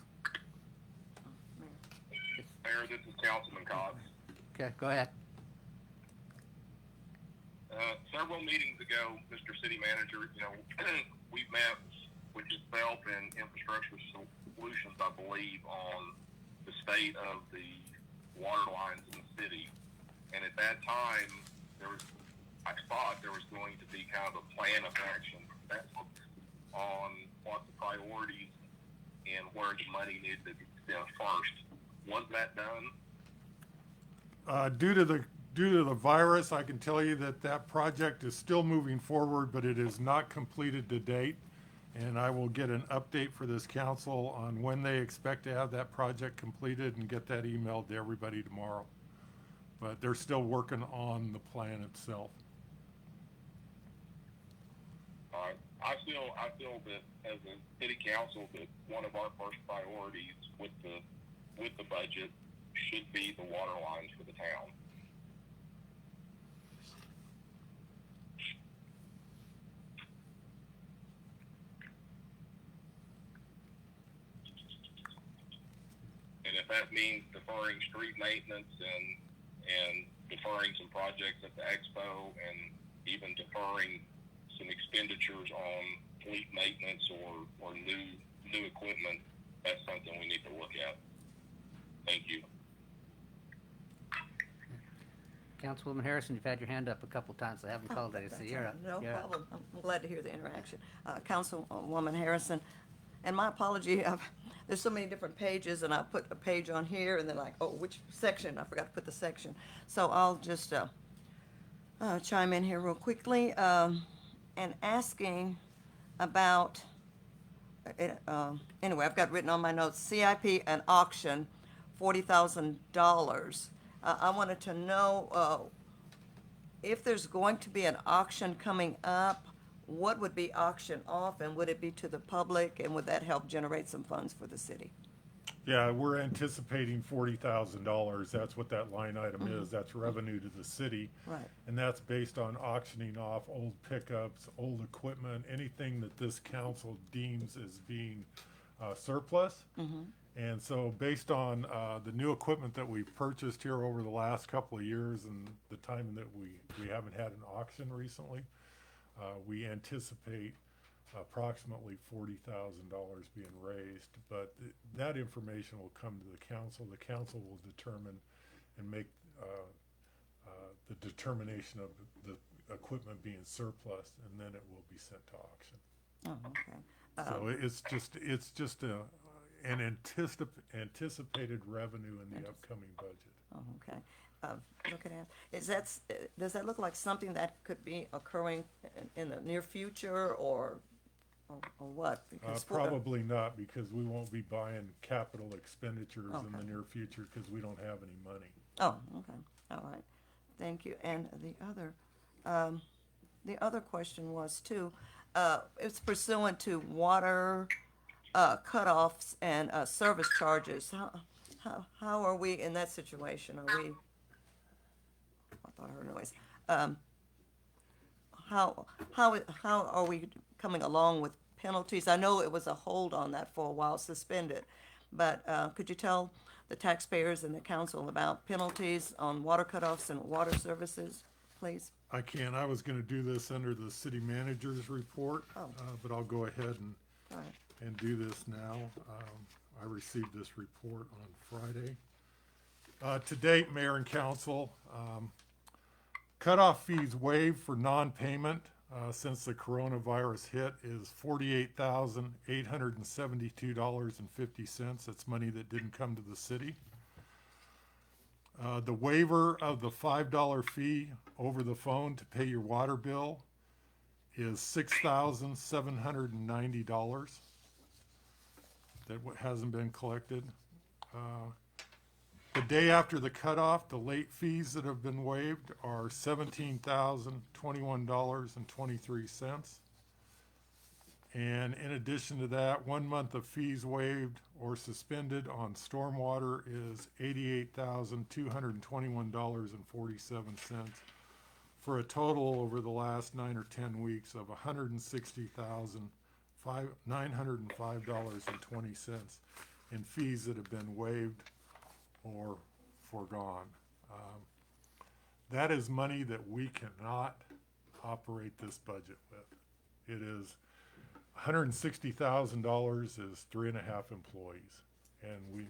Mayor, this is Councilman Cox. Okay, go ahead. Several meetings ago, Mr. City Manager, we met with yourself and Infrastructure Solutions, I believe, on the state of the water lines in the city. And at that time, I thought there was going to be kind of a plan of action on what the priorities and where the money needed to be spent first. Was that done? Due to the virus, I can tell you that project is still moving forward, but it is not completed to date. And I will get an update for this council on when they expect to have that project completed, and get that emailed to everybody tomorrow. But they're still working on the plan itself. I feel that as a city council, that one of our first priorities with the budget should be the water lines for the town. And if that means deferring street maintenance and deferring some projects at the expo, and even deferring some expenditures on fleet maintenance or new equipment, that's something we need to look at. Thank you. Councilwoman Harrison, you've had your hand up a couple times. I haven't called it, so you're up. No You're up. problem. I'm glad to hear the interaction. Councilwoman Harrison, and my apology, there's so many different pages, and I put a page on here, and then like, oh, which section? I forgot to put the section. So I'll just chime in here real quickly, and asking about, anyway, I've got written on my notes, CIP and auction, $40,000. I wanted to know if there's going to be an auction coming up, what would be auctioned off, and would it be to the public, and would that help generate some funds for the city? Yeah, we're anticipating $40,000. That's what that line item is. That's revenue to the city. Right. And that's based on auctioning off old pickups, old equipment, anything that this council deems as being surplus. And so based on the new equipment that we've purchased here over the last couple of years, and the time that we haven't had an auction recently, we anticipate approximately $40,000 being raised, but that information will come to the council. The council will determine and make the determination of the equipment being surplus, and then it will be sent to auction. Oh, okay. So it's just an anticipated revenue in the upcoming budget. Oh, okay. Looking at, does that look like something that could be occurring in the near future or what? Because Probably not, because we won't be buying capital expenditures in Okay. the near future because we don't have any money. Oh, okay, all right, thank you. And the other question was too, it's pursuant to water cutoffs and service charges. How are we in that situation? Are we? I thought I heard a noise. How are we coming along with penalties? I know it was a hold on that for a while, suspended, but could you tell the taxpayers and the council about penalties on water cutoffs and water services, please? I can. I was gonna do this under the city manager's report, Oh. but I'll go ahead All right. and do this now. I received this report on Friday. To date, mayor and council, cutoff fees waived for non-payment since the coronavirus hit is $48,872.50. That's money that didn't come to the city. The waiver of the $5 fee over the phone to pay your water bill is $6,790 that hasn't been collected. The day after the cutoff, the late fees that have been waived are $17,021.23. And in addition to that, 1 month of fees waived or suspended on stormwater is $88,221.47, for a total over the last 9 or 10 weeks of $160,905.20 in fees that have been waived or foregone. That is money that we cannot operate this budget with. It is $160,000 is 3.5 employees, and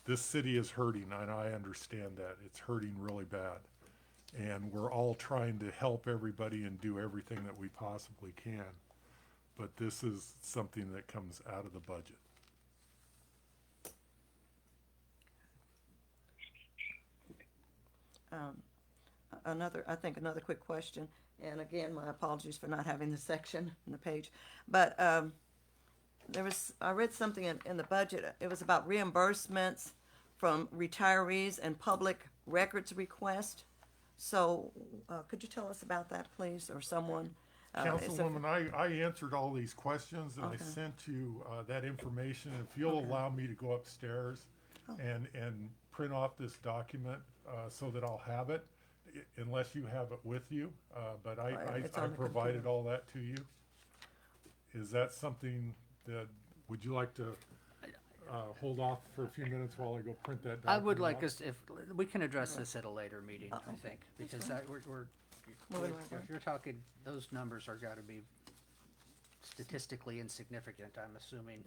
this city is hurting, and I understand that it's hurting really bad, and we're all trying to help everybody and do everything that we possibly can, but this is something that comes out of the budget. Another quick question, and again, my apologies for not having the section in the page, but I read something in the budget, it was about reimbursements from retirees and public records request. So, could you tell us about that, please, or someone? Is there- Councilwoman, I answered all these questions, and I Okay. sent you that information. If you'll Okay. allow me to go upstairs Oh. and print off this document so that I'll have it, unless you have it with you, but I It's on the provided computer. all that to you. Is that something that, would you like to hold off for a few minutes while I go print that document I would like off? us, if, we can address this at a later meeting, I okay. think, because we're, Moving right if along. you're talking, those numbers are gotta be statistically insignificant, I'm assuming,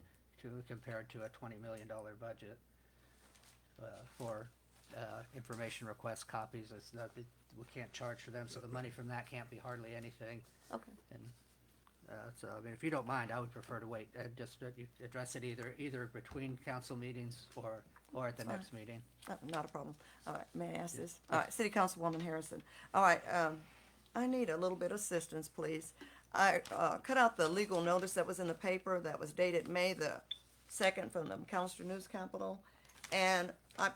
compared to a $20 million budget for information request copies. It's not, we can't charge for them, so the money from that can't be hardly anything. Okay, And so, I mean, if you don't mind, I would prefer to wait, just you address it either between council meetings or at the Fine. next meeting. not a problem. All right, may I ask this? All right, City Councilwoman Harrison. All right, I need a little bit of assistance, please. I cut out the legal notice that was in the paper that was dated May the 2nd from the McAllister News Capital, and I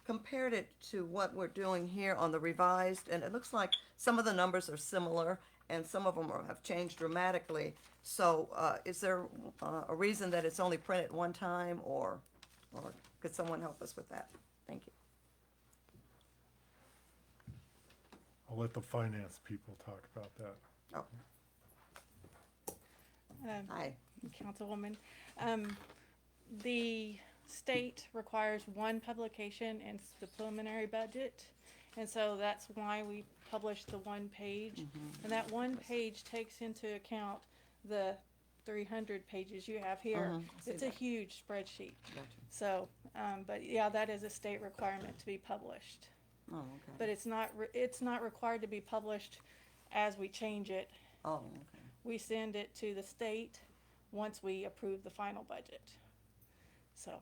compared it to what we're doing here on the revised, and it looks like some of the numbers are similar, and some of them have changed dramatically. So, is there a reason that it's only printed one time, or could someone help us with that? Thank you. I'll let the finance people talk about that. Oh, hi. Councilwoman. The state requires one publication in the preliminary budget, and so that's why we publish the one page. And that one page takes into account the 300 pages you have here. Mhm, I see It's a that. huge spreadsheet. Gotcha. So, but yeah, that is a state requirement to be published. Oh, okay. But it's not required to be published as we change it. Oh, okay. We send it to the state once we approve the final budget. So,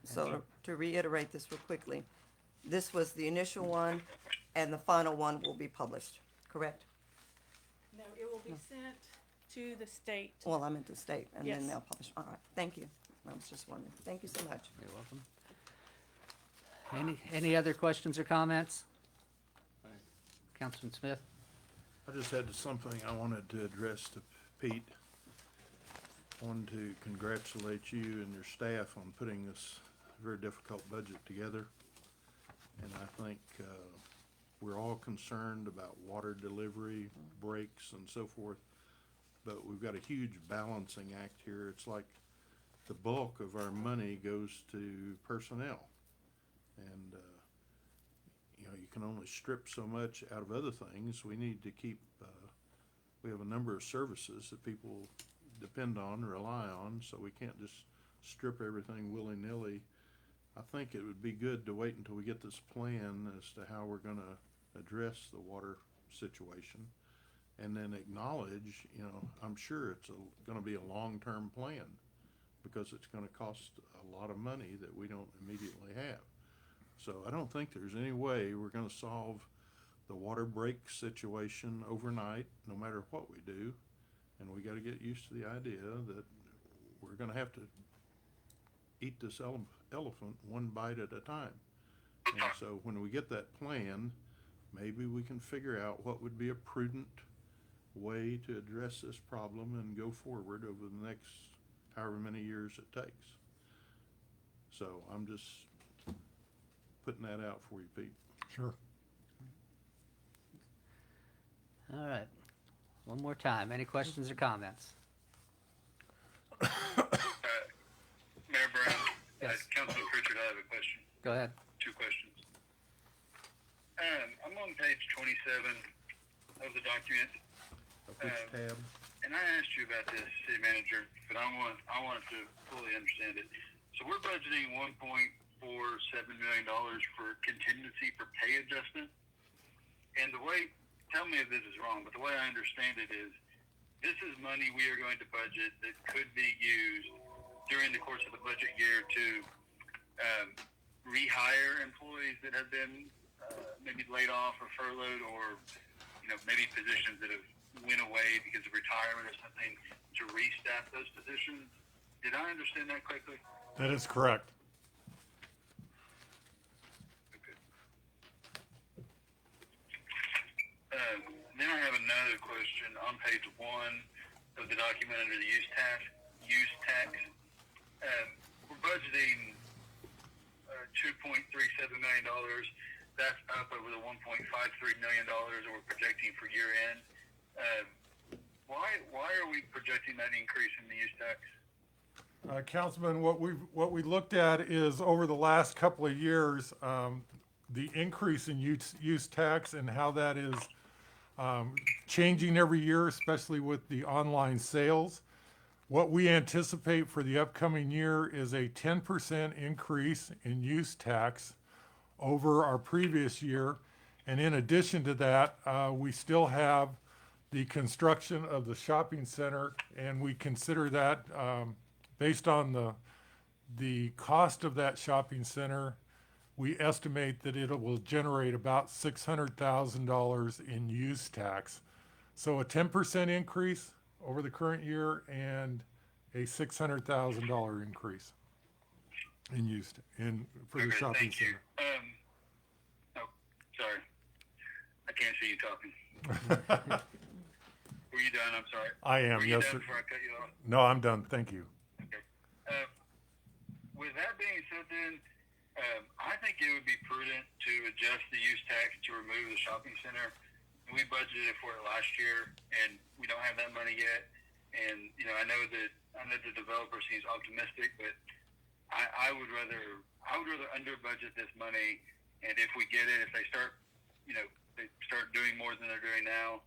So to reiterate this real quickly, this was the initial one, and the final one will be published, correct? no, it will be sent to the state. Well, I'm into state, and then Yes. they'll publish. All right, thank you. I was just wondering. Thank you so much. You're welcome. Any other questions or comments? Councilman Smith? I just had something I wanted to address to Pete. I wanted to congratulate you and your staff on putting this very difficult budget together. And I think we're all concerned about water delivery, breaks, and so forth. But we've got a huge balancing act here. It's like the bulk of our money goes to personnel. And you know, you can only strip so much out of other things. We need to keep, we have a number of services that people depend on, rely on, so we can't just strip everything willy-nilly. I think it would be good to wait until we get this plan as to how we're gonna address the water situation. And then acknowledge, you know, I'm sure it's gonna be a long-term plan, because it's gonna cost a lot of money that we don't immediately have. So I don't think there's any way we're gonna solve the water break situation overnight, no matter what we do. And we gotta get used to the idea that we're gonna have to eat this elephant one bite at a time. And so when we get that plan, maybe we can figure out what would be a prudent way to address this problem and go forward over the next however many years it takes. So I'm just putting that out for you, Pete. Sure. All right. One more time. Any questions or comments? Mayor Brown, Yes. Councilman Pritchard, I have a question, Go ahead. 2 questions. I'm on page 27 of the document, Which tab? and I asked you about this, city manager, but I wanted to fully understand it. So we're budgeting $1.47 million for contingency for pay adjustment. And the way, tell me if this is wrong, but the way I understand it is, this is money we are going to budget that could be used during the course of the budget year to rehire employees that have been maybe laid off or furloughed, or maybe positions that have went away because of retirement or something, to restaff those positions. Did I understand that correctly? That is correct. Okay. Then I have another question on page 1 of the document under the use tax. We're budgeting $2.37 million. That's up over the $1.53 million that we're projecting for year end. Why are we projecting that increase in the use tax? Councilman, what we looked at is over the last couple of years, the increase in use tax and how that is changing every year, especially with the online sales. What we anticipate for the upcoming year is a 10% increase in use tax over our previous year. And in addition to that, we still have the construction of the shopping center, and we consider that based on the cost of that shopping center, we estimate that it will generate about $600,000 in use tax. So a 10% increase over the current year and a $600,000 increase in for the Okay, shopping thank you. center. Oh, sorry. I can't see you talking. Were you done? I'm sorry. I am, Were you yes, done sir. before I cut you off? No, I'm done. Thank you. Okay. With that being said, then, I think it would be prudent to adjust the use tax to remove the shopping center. We budgeted for it last year, and we don't have that money yet. And I know the developer seems optimistic, but I would rather under budget this money. And if we get it, if they start, they start doing more than they're doing now,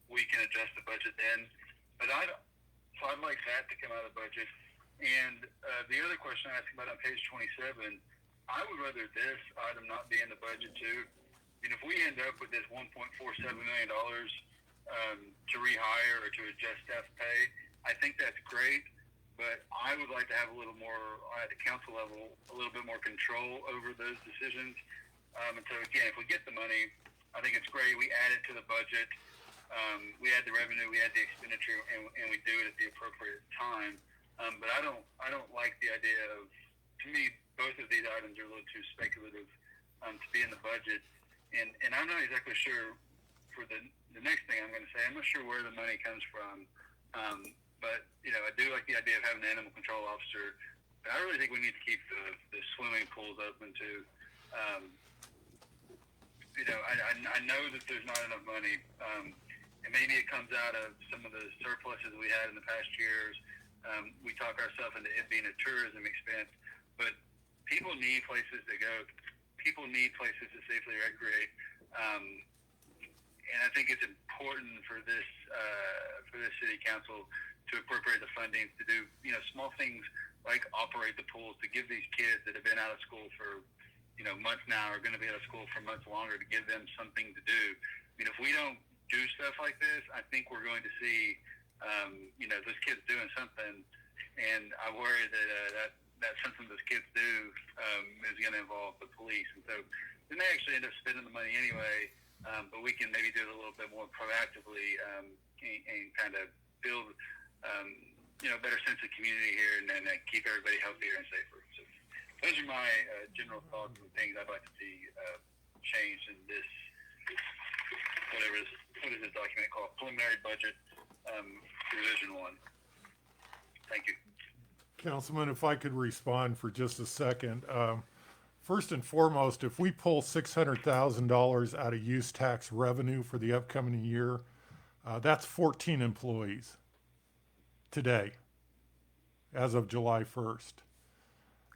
we can adjust the budget then. But so I'd like that to come out of the budget. And the other question I asked about on page 27, I would rather this item not be in the budget too. And if we end up with this $1.47 million to rehire or to adjust staff pay, I think that's great. But I would like to have a little more, at the council level, a little bit more control over those decisions. And so again, if we get the money, I think it's great. We add it to the budget. We add the revenue, we add the expenditure, and we do it at the appropriate time. But I don't like the idea of, to me, both of these items are a little too speculative to be in the budget. And I'm not exactly sure for the next thing I'm going to say. I'm not sure where the money comes from. But, you know, I do like the idea of having an animal control officer. But I really think we need to keep the swimming pools open too. You know, I know that there's not enough money. And maybe it comes out of some of the surpluses we had in the past years. We talk ourselves into it being a tourism expense, but people need places to go. People need places to safely recreate. And I think it's important for this city council to appropriate the funding to do, you know, small things like operate the pools, to give these kids that have been out of school for, you know, months now, are going to be out of school for months longer, to give them something to do. I mean, if we don't do stuff like this, I think we're going to see, you know, those kids doing something, and I worry that that something those kids do is going to involve the police, and so they may actually end up spending the money anyway. But we can maybe do it a little bit more proactively and kind of build, you know, a better sense of community here, and keep everybody healthier and safer. So those are my general thoughts and things I'd like to see changed in this, what is this document called? Preliminary Budget Revision 1. Thank you. Councilman, if I could respond for just a second. First and foremost, if we pull $600,000 out of use tax revenue for the upcoming year, that's 14 employees today, as of July 1st.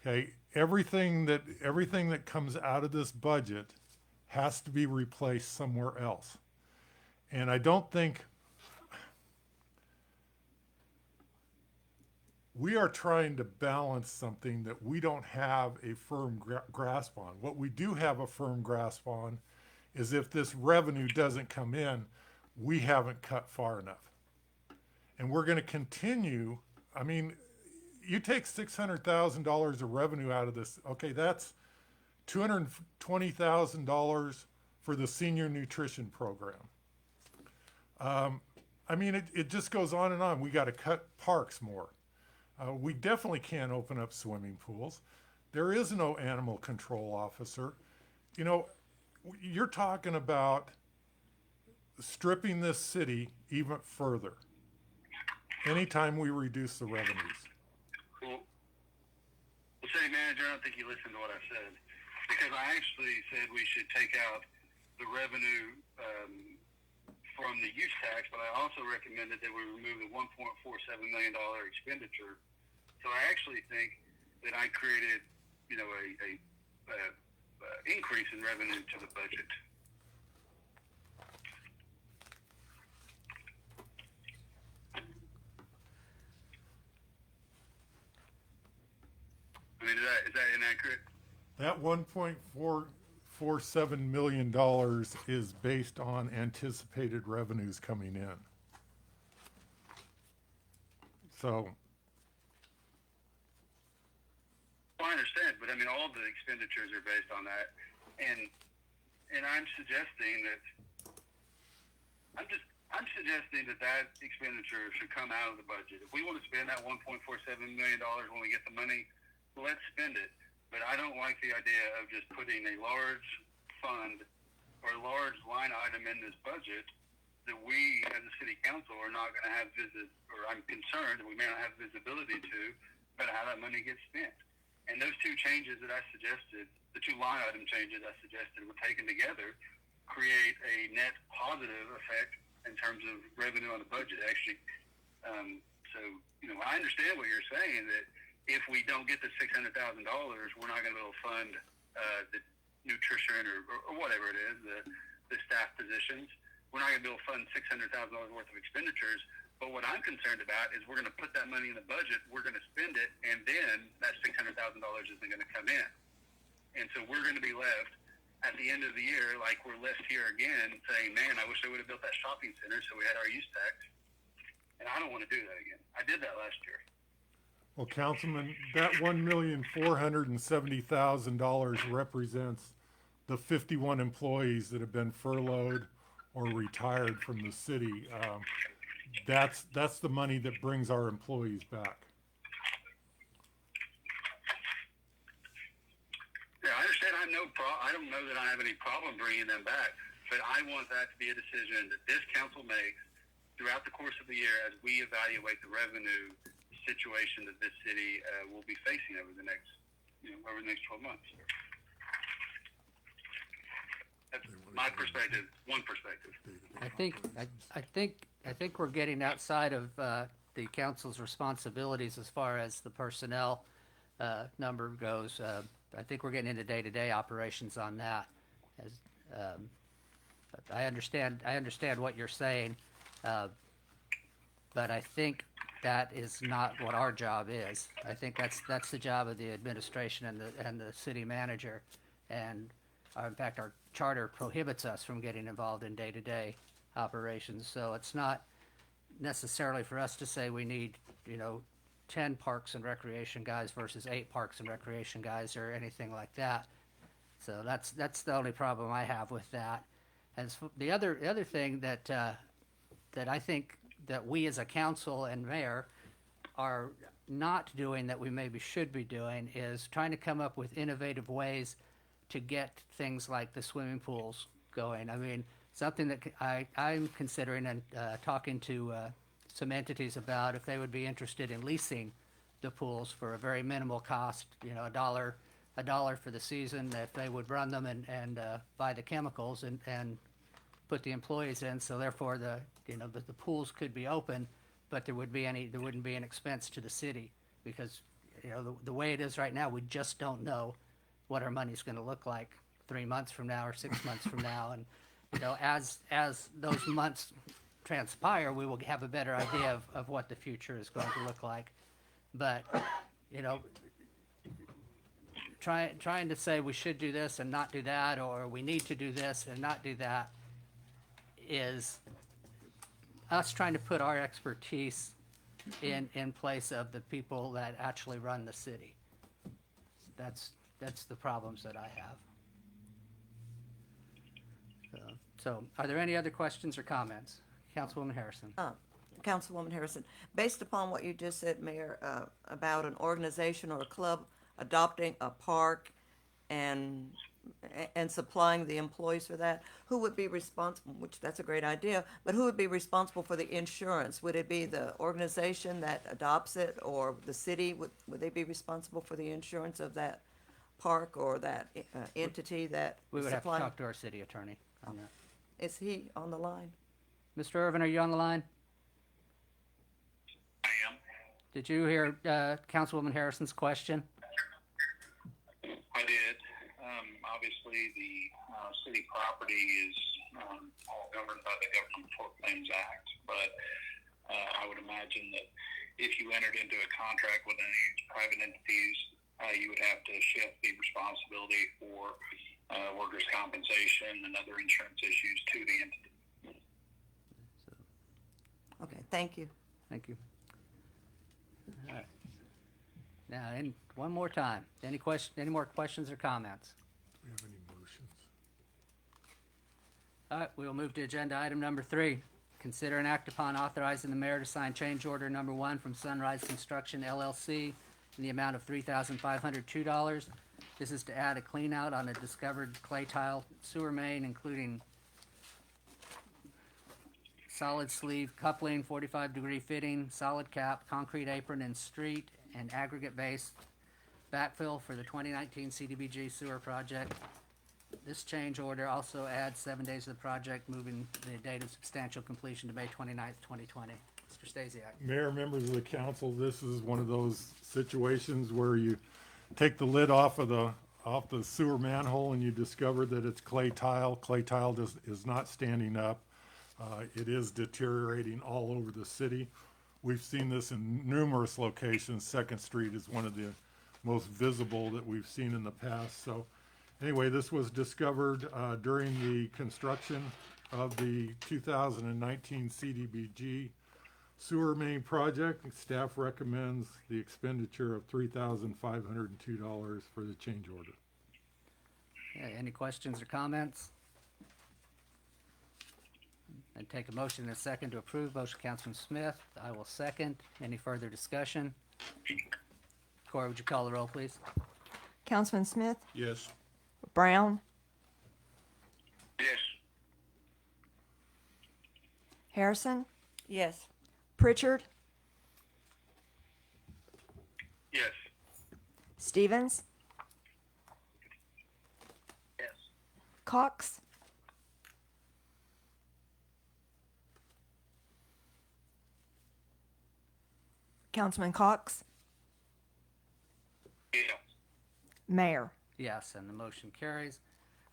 Okay, everything that comes out of this budget has to be replaced somewhere else. And I don't think we are trying to balance something that we don't have a firm grasp on. What we do have a firm grasp on is if this revenue doesn't come in, we haven't cut far enough. And we're going to continue. I mean, you take $600,000 of revenue out of this, okay, that's $220,000 for the senior nutrition program. I mean, it just goes on and on. We got to cut parks more. We definitely can't open up swimming pools. There is no animal control officer. You know, you're talking about stripping this city even further anytime we reduce the revenues. Well, city manager, I don't think you listened to what I said, because I actually said we should take out the revenue from the use tax, but I also recommended that we remove the $1.47 million expenditure. So I actually think that I created, you know, a increase in revenue to the budget. I mean, is that inaccurate? That $1.447 million is based on anticipated revenues coming in. So, Well, I understand, but I mean, all the expenditures are based on that, and I'm suggesting that I'm suggesting that expenditure should come out of the budget. If we want to spend that $1.47 million when we get the money, let's spend it. But I don't like the idea of just putting a large fund or a large line item in this budget that we, as a city council, are not going to have I'm concerned that we may not have visibility to about how that money gets spent. And those two changes that I suggested, the two line item changes I suggested, were taken together, create a net positive effect in terms of revenue on the budget. Actually, so, you know, I understand what you're saying, that if we don't get the $600,000, we're not going to be able to fund the nutrition or whatever it is, the staff positions. we're not going to be able to fund $600,000 worth of expenditures. But what I'm concerned about is we're going to put that money in the budget, we're going to spend it, and then that $600,000 isn't going to come in. And so we're going to be left at the end of the year, like we're left here again saying, man, I wish I would have built that shopping center so we had our use tax. And I don't want to do that again. I did that last year. Well, Councilman, that $1,470,000 represents the 51 employees that have been furloughed or retired from the city. That's the money that brings our employees back. Yeah, I understand. I don't know that I have any problem bringing them back, but I want that to be a decision that this council makes throughout the course of the year as we evaluate the revenue situation that this city will be facing over the next 12 months. That's my perspective. One perspective. I think we're getting outside of the council's responsibilities as far as the personnel number goes. I think we're getting into day-to-day operations on that. But I understand what you're saying, but I think that is not what our job is. I think that's the job of the administration and the city manager, and in fact, our charter prohibits us from getting involved in day-to-day operations. So it's not necessarily for us to say we need 10 parks and recreation guys versus 8 parks and recreation guys or anything like that. So that's the only problem I have with that. And the other thing that I think that we as a council and mayor are not doing that we maybe should be doing is trying to come up with innovative ways to get things like the swimming pools going. I mean, something that I'm considering and talking to some entities about if they would be interested in leasing the pools for a very minimal cost, $1 for the season, if they would run them and buy the chemicals and put the employees in. So therefore the pools could be open, but there wouldn't be an expense to the city because, the way it is right now, we just don't know what our money's going to look like 3 months from now or 6 months from now. And, as those months transpire, we will have a better idea of what the future is going to look like. But, trying to say we should do this and not do that, or we need to do this and not do that, is us trying to put our expertise in place of the people that actually run the city. That's the problems that I have. So are there any other questions or comments? Councilwoman Harrison. Councilwoman Harrison, based upon what you just said, Mayor, about an organization or a club adopting a park and supplying the employees for that, who would be responsible, which that's a great idea, but who would be responsible for the insurance? Would it be the organization that adopts it, or the city? Would they be responsible for the insurance of that park or that entity that We would have to supplying? talk to our city attorney on that. Is he on the line? Mr. Irvin, are you on the line? I am. Did you hear Councilwoman Harrison's question? I did. Obviously, the city property is all governed by the Government Tort Claims Act, but I would imagine that if you entered into a contract with any private entities, you would have to shift the responsibility for workers' compensation and other insurance issues to the entity. Okay, thank you. Thank you. All right. Now, one more time. Any more questions or comments? Do we have any motions? All right, we will move to agenda item number 3. Consider and act upon authorizing the mayor to sign change order number 1 from Sunrise Construction LLC in the amount of $3,502. This is to add a clean out on a discovered clay tile sewer main, including solid sleeve coupling, 45-degree fitting, solid cap, concrete apron and street, and aggregate base backfill for the 2019 CDBG sewer project. This change order also adds 7 days of the project, moving the date of substantial completion to May 29th, 2020. Mr. Stasiak. Mayor, members of the council, this is one of those situations where you take the lid off the sewer manhole and you discover that it's clay tile. Clay tile is not standing up. It is deteriorating all over the city. We've seen this in numerous locations. Second Street is one of the most visible that we've seen in the past. So anyway, this was discovered during the construction of the 2019 CDBG sewer main project. Staff recommends the expenditure of $3,502 for the change order. Okay, any questions or comments? And take a motion and a second to approve. Motion, Councilman Smith. I will second. Any further discussion? Corey, would you call the roll, please? Councilman Smith, Yes. Brown, Yes. Harrison, Yes. Pritchard, Yes. Stevens, Yes. Cox, Councilman Cox, Yes. Mayor. Yes, and the motion carries.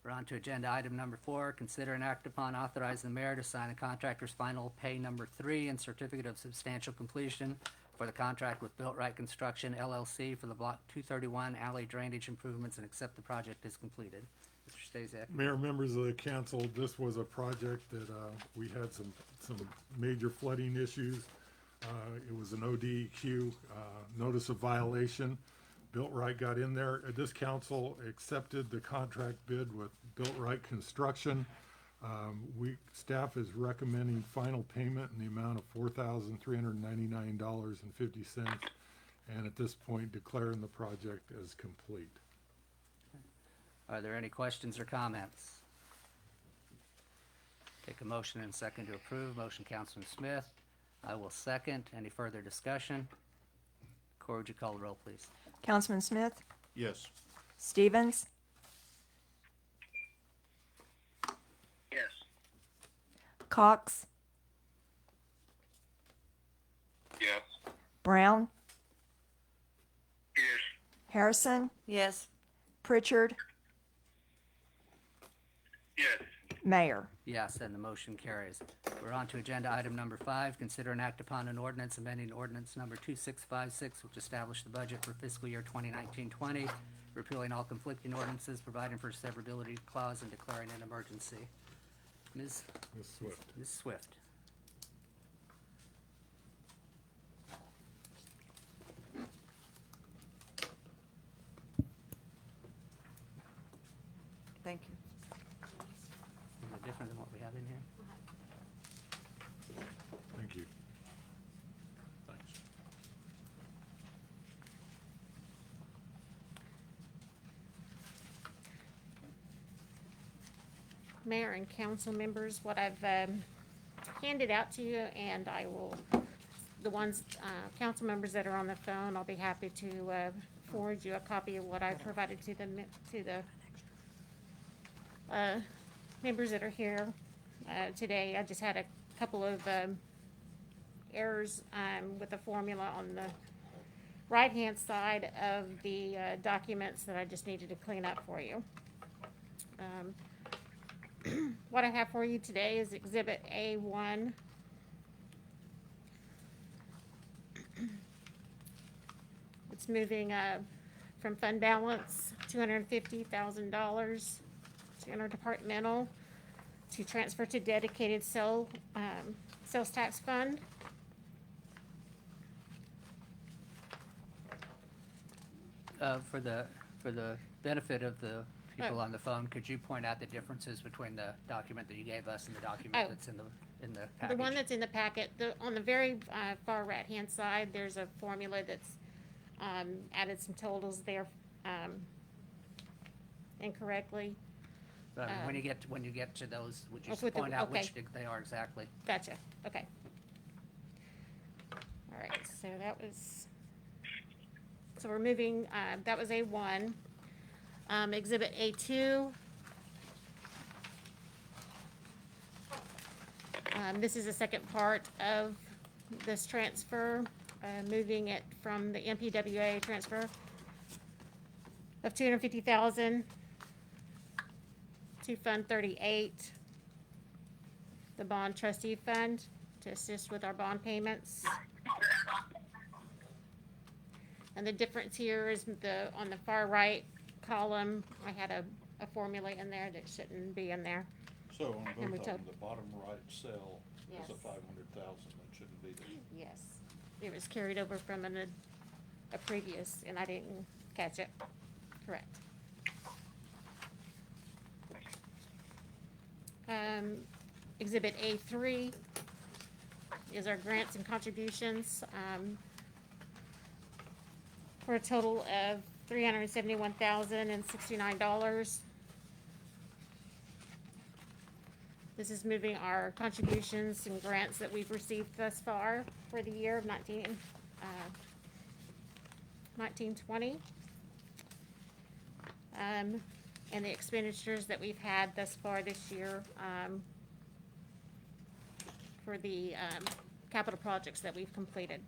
We're on to agenda item number 4. Consider and act upon authorizing the mayor to sign a contractor's final pay number 3 and certificate of substantial completion for the contract with Built Right Construction LLC for the Block 231 alley drainage improvements and accept the project is completed. Mr. Stasiak. Mayor, members of the council, this was a project that we had some major flooding issues. It was an ODQ notice of violation. Built Right got in there. This council accepted the contract bid with Built Right Construction. Staff is recommending final payment in the amount of $4,399.50, and at this point declaring the project as complete. Are there any questions or comments? Take a motion and second to approve. Motion, Councilman Smith. I will second. Any further discussion? Corey, would you call the roll, please? Councilman Smith, Yes. Stevens, Yes. Cox, Yes. Brown, Yes. Harrison, Yes. Pritchard, Yes. Mayor. Yes, and the motion carries. We're on to agenda item number 5. Consider and act upon an ordinance amending ordinance number 2656, which established the budget for fiscal year 2019-20, repealing all conflicting ordinances, providing for severability clause, and declaring an emergency. Ms. Ms. Swift. Swift. Thank you. Is it different than what we have in here? Thank you. Thanks. Mayor and council members, what I've handed out to you, and I will, the ones, council members that are on the phone, I'll be happy to forward you a copy of what I provided to the members that are here today. I just had a couple of errors with the formula on the right-hand side of the documents that I just needed to clean up for you. What I have for you today is Exhibit A1. It's moving from fund balance $250,000 to interdepartmental to transfer to dedicated sales tax fund. For the benefit of the people on the phone, could you point out the differences between the document that you gave us and the document Oh. that's in the The package? one that's in the packet, on the very far right-hand side, there's a formula that's added some totals there incorrectly. When you get to those, would you Oh, with the- point out okay. which they are exactly? Gotcha, okay. All right, so that was, so we're moving, that was A1. Exhibit A2. This is the second part of this transfer, moving it from the MPWA transfer of $250,000 to Fund 38. the bond trustee fund to assist with our bond payments. And the difference here is on the far right column, I had a formula in there that shouldn't be in there. So on And we both of them, took- the bottom right cell is Yes. a 500,000 that shouldn't be there. Yes, it was carried over from a previous, and I didn't catch it. Correct. Exhibit A3 is our grants and contributions, for a total of $371,069. This is moving our contributions and grants that we've received thus far for the year of 1920. And the expenditures that we've had thus far this year, for the, capital projects that we've completed.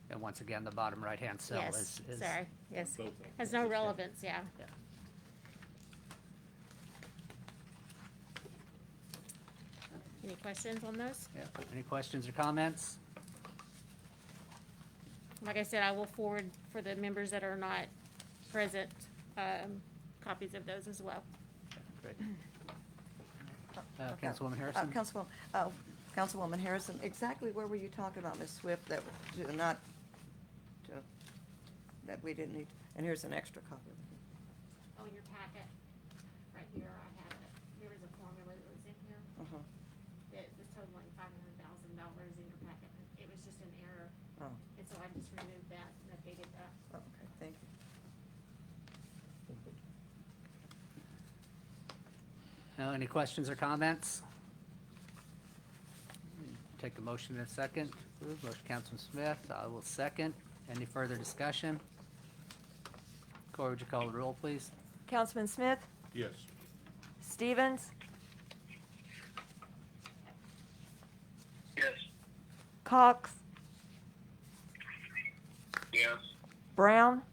And once again, the bottom right-hand cell Yes, is. sorry, yes. Both of them. Has no relevance, yeah. Yeah. Any questions on those? Yeah. Any questions or comments? Like I said, I will forward for the members that are not present, copies of those as well. Great. Okay. Councilwoman Harrison? Councilwoman Harrison, exactly where were you talking about, Ms. Swift, that that we didn't need? And here's an extra copy. Oh, your packet, right here, I have it. There was a formula that was in here. Uh-huh. It was totaling $500,000 in your packet. It was just an error, Oh, and so I just removed that and updated that. okay, thank you. No, any questions or comments? Take a motion in a second. Approve. Motion, Councilman Smith. I will second. Any further discussion? Corey, would you call the roll, please? Councilman Smith, Yes. Stevens, Yes. Cox, Yes. Brown,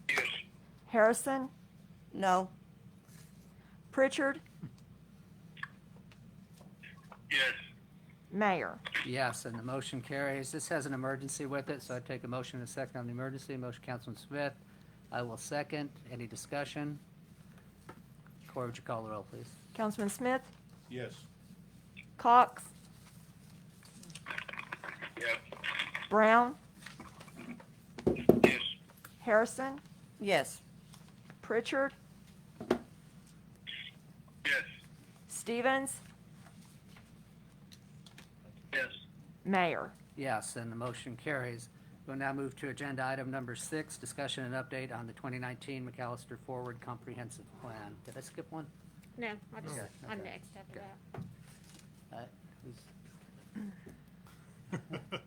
Yes. Harrison, No, Pritchard, Yes. Mayor. Yes, and the motion carries. This has an emergency with it, so I take a motion in a second on the emergency. Motion, Councilman Smith. I will second. Any discussion? Corey, would you call the roll, please? Councilman Smith, Yes. Cox, Yes. Brown, Yes. Harrison, yes, Pritchard, Yes. Stevens, Yes. Mayor. Yes, and the motion carries. We'll now move to agenda item number 6, discussion and update on the 2019 McAllister Forward Comprehensive Plan. Did I skip one? No, I'm Okay, okay. next after Okay. that.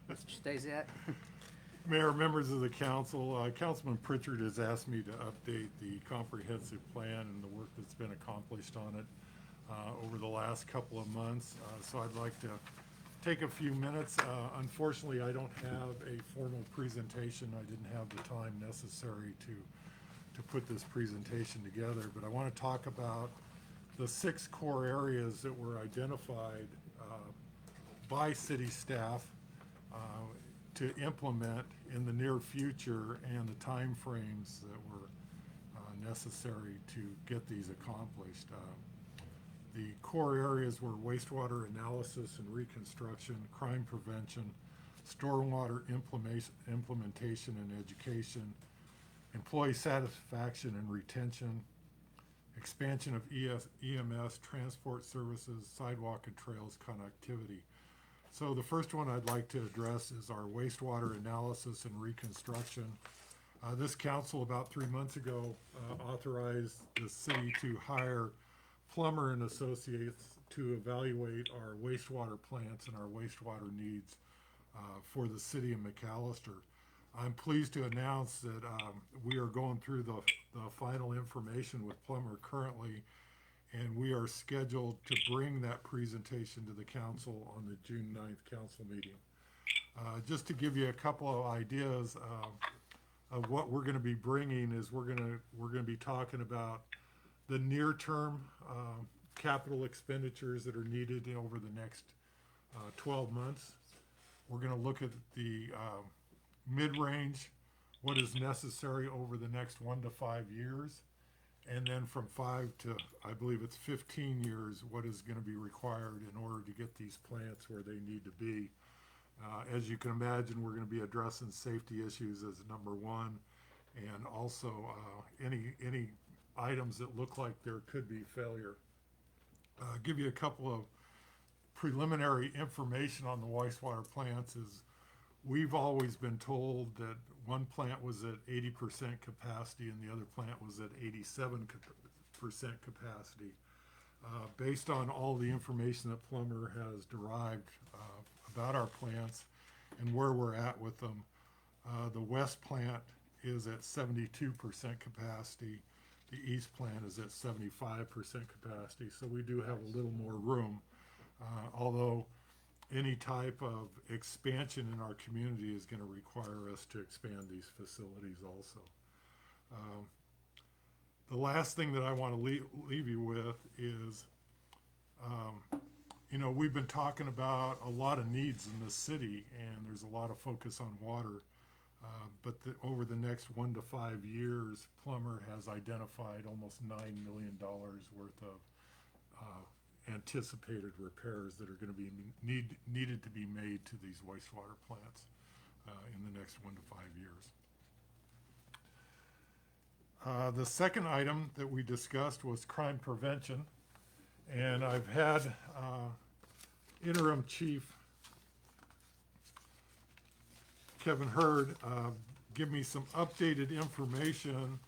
Mr. Stasiak? Mayor, members of the council, Councilman Pritchard has asked me to update the comprehensive plan and the work that's been accomplished on it over the last couple of months. So I'd like to take a few minutes. Unfortunately, I don't have a formal presentation. I didn't have the time necessary to put this presentation together, but I want to talk about the 6 core areas that were identified by city staff to implement in the near future and the timeframes that were necessary to get these accomplished. The core areas were wastewater analysis and reconstruction, crime prevention, stormwater implementation and education, employee satisfaction and retention, expansion of EMS, transport services, sidewalk and trails connectivity. So the first one I'd like to address is our wastewater analysis and reconstruction. This council about 3 months ago authorized the city to hire Plummer and Associates to evaluate our wastewater plants and our wastewater needs for the city of McAllister. I'm pleased to announce that we are going through the final information with Plummer currently, and we are scheduled to bring that presentation to the council on the June 9th council meeting. Just to give you a couple of ideas of what we're going to be bringing is we're going to be talking about the near term capital expenditures that are needed over the next 12 months. We're going to look at the mid-range, what is necessary over the next 1 to 5 years. And then from 5 to, I believe it's 15 years, what is going to be required in order to get these plants where they need to be. As you can imagine, we're going to be addressing safety issues as number one, and also any items that look like there could be failure. Give you a couple of preliminary information on the wastewater plants is we've always been told that one plant was at 80% capacity and the other plant was at 87% capacity. Based on all the information that Plummer has derived about our plants and where we're at with them, the west plant is at 72% capacity. The east plant is at 75% capacity, so we do have a little more room. Although any type of expansion in our community is going to require us to expand these facilities also. The last thing that I want to leave you with is, you know, we've been talking about a lot of needs in this city, and there's a lot of focus on water. But over the next 1 to 5 years, Plummer has identified almost $9 million worth of anticipated repairs that are going to be needed to be made to these wastewater plants in the next 1 to 5 years. The second item that we discussed was crime prevention, and I've had Interim Chief Kevin Hurd give me some updated information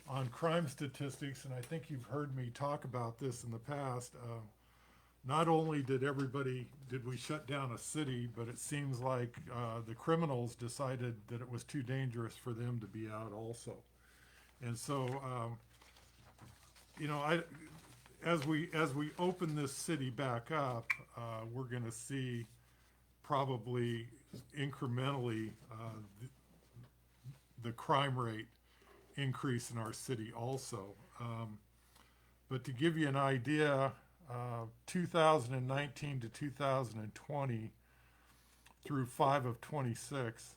on crime statistics, and I think you've heard me talk about this in the past. Not only did we shut down a city, but it seems like the criminals decided that it was too dangerous for them to be out also. And so, you know, as we open this city back up, we're going to see probably incrementally the crime rate increase in our city also. But to give you an idea, 2019 to 2020 through 5 of 26,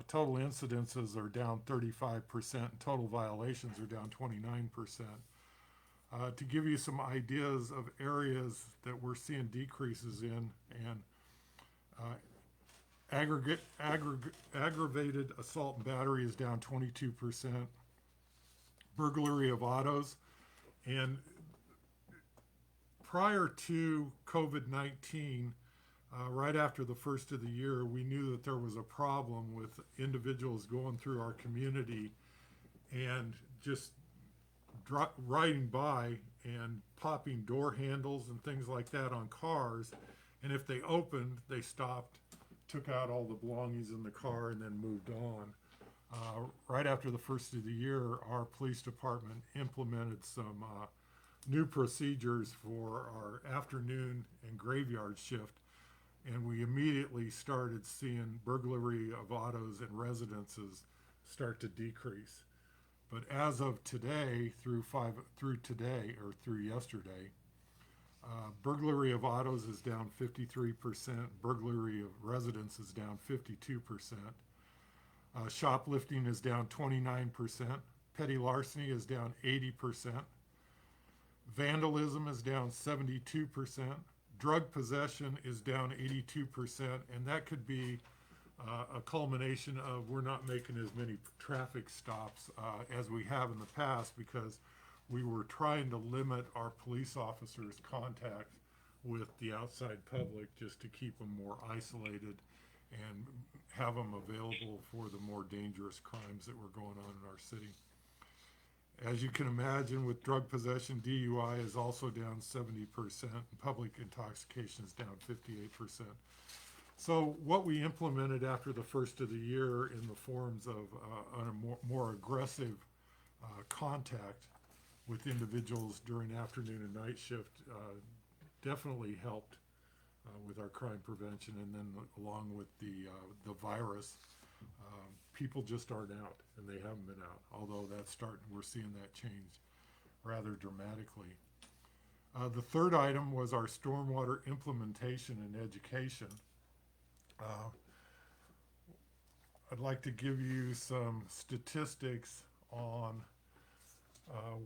total incidences are down 35%, and total violations are down 29%. To give you some ideas of areas that we're seeing decreases in, and aggravated assault and battery is down 22%, burglary of autos, and prior to COVID-19, right after the first of the year, we knew that there was a problem with individuals going through our community and just riding by and popping door handles and things like that on cars. And if they opened, they stopped, took out all the belongings in the car, and then moved on. Right after the first of the year, our police department implemented some new procedures for our afternoon and graveyard shift, and we immediately started seeing burglary of autos and residences start to decrease. But as of today, through yesterday, burglary of autos is down 53%, burglary of residents is down 52%, shoplifting is down 29%, petty larceny is down 80%, vandalism is down 72%, drug possession is down 82%, and that could be a culmination of we're not making as many traffic stops as we have in the past because we were trying to limit our police officers' contact with the outside public just to keep them more isolated and have them available for the more dangerous crimes that were going on in our city. As you can imagine, with drug possession, DUI is also down 70%, and public intoxication is down 58%. So what we implemented after the first of the year in the forms of a more aggressive contact with individuals during afternoon and night shift definitely helped with our crime prevention, and then along with the virus, people just aren't out, and they haven't been out. Although we're seeing that change rather dramatically. The third item was our stormwater implementation and education. I'd like to give you some statistics on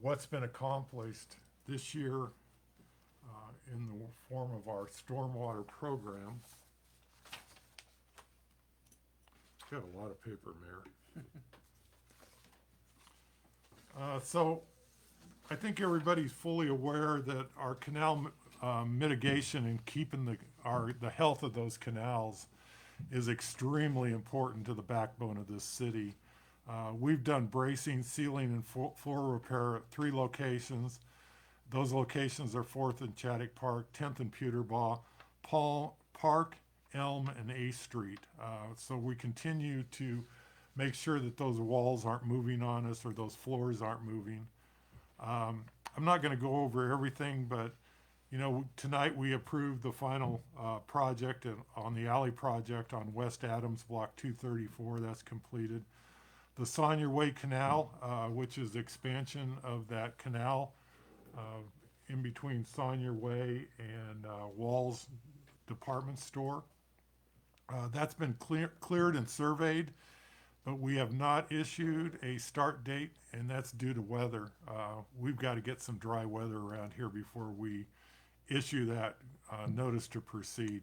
what's been accomplished this year in the form of our stormwater program. Got a lot of paper, Mayor. So I think everybody's fully aware that our canal mitigation and keeping the health of those canals is extremely important to the backbone of this city. We've done bracing, sealing, and floor repair at 3 locations. Those locations are 4th and Chaddock Park, 10th and Peterbaugh, Paul Park, Elm, and A Street. So we continue to make sure that those walls aren't moving on us or those floors aren't moving. I'm not going to go over everything, but you know, tonight we approved the final project on the alley project on West Adams, Block 234. That's completed. The Saunier Way Canal, which is expansion of that canal in between Saunier Way and Walls Department Store. That's been cleared and surveyed, but we have not issued a start date, and that's due to weather. We've got to get some dry weather around here before we issue that notice to proceed.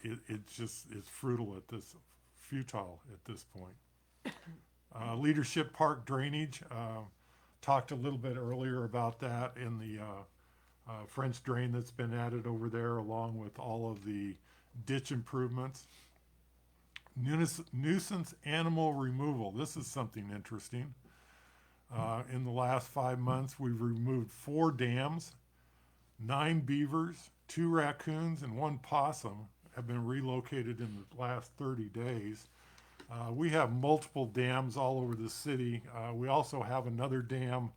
It's futile at this point. Leadership Park drainage, talked a little bit earlier about that in the French drain that's been added over there, along with all of the ditch improvements. Nuisance animal removal. This is something interesting. In the last 5 months, we've removed 4 dams, 9 beavers, 2 raccoons, and 1 possum have been relocated in the last 30 days. We have multiple dams all over the city. We also have another dam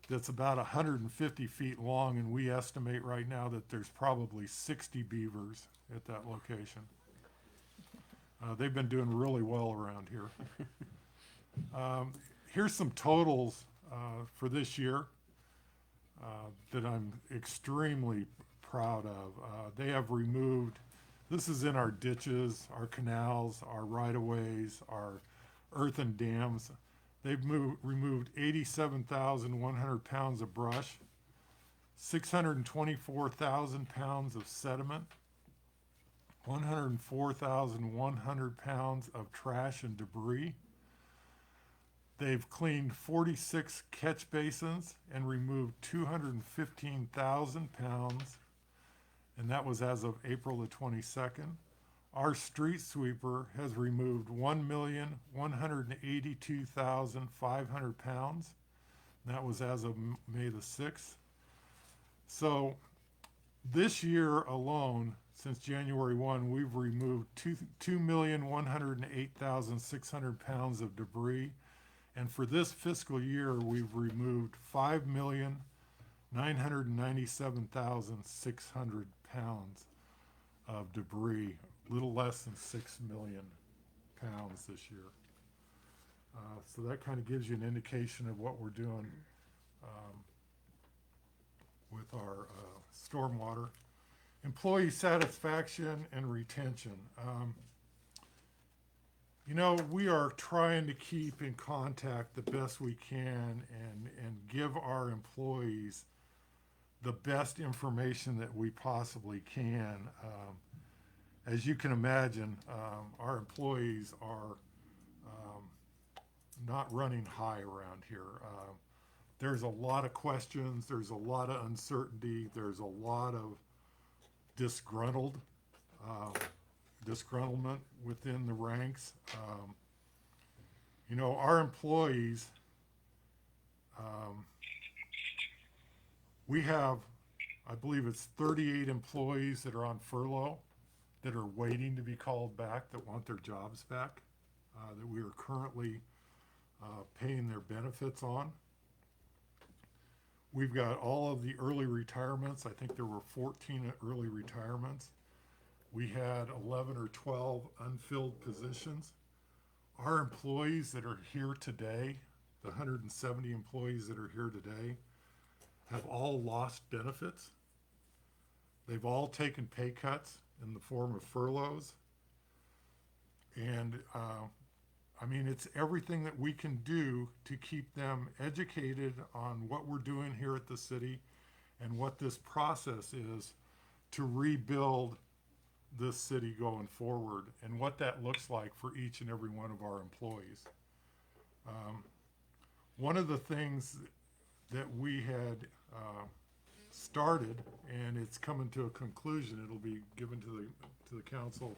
that's about 150 feet long, and we estimate right now that there's probably 60 beavers at that location. They've been doing really well around here. Here's some totals for this year that I'm extremely proud of. They have removed, this is in our ditches, our canals, our right-of-ways, our earthen dams. They've removed 87,100 pounds of brush, 624,000 pounds of sediment, 104,100 pounds of trash and debris. They've cleaned 46 catch basins and removed 215,000 pounds, and that was as of April the 22nd. Our street sweeper has removed 1,182,500 pounds, and that was as of May the 6th. So this year alone, since January 1, we've removed 2,108,600 pounds of debris. And for this fiscal year, we've removed 5,997,600 pounds of debris, a little less than 6 million pounds this year. So that kind of gives you an indication of what we're doing with our stormwater. Employee satisfaction and retention. You know, we are trying to keep in contact the best we can and give our employees the best information that we possibly can. As you can imagine, our employees are not running high around here. There's a lot of questions, there's a lot of uncertainty, there's a lot of disgruntlement within the ranks. You know, our employees, we have, I believe it's 38 employees that are on furlough that are waiting to be called back, that want their jobs back, that we are currently paying their benefits on. We've got all of the early retirements. I think there were 14 early retirements. We had 11 or 12 unfilled positions. Our employees that are here today, the 170 employees that are here today, have all lost benefits. They've all taken pay cuts in the form of furloughs. And, I mean, it's everything that we can do to keep them educated on what we're doing here at the city and what this process is to rebuild this city going forward and what that looks like for each and every one of our employees. One of the things that we had started, and it's coming to a conclusion, it'll be given to the council,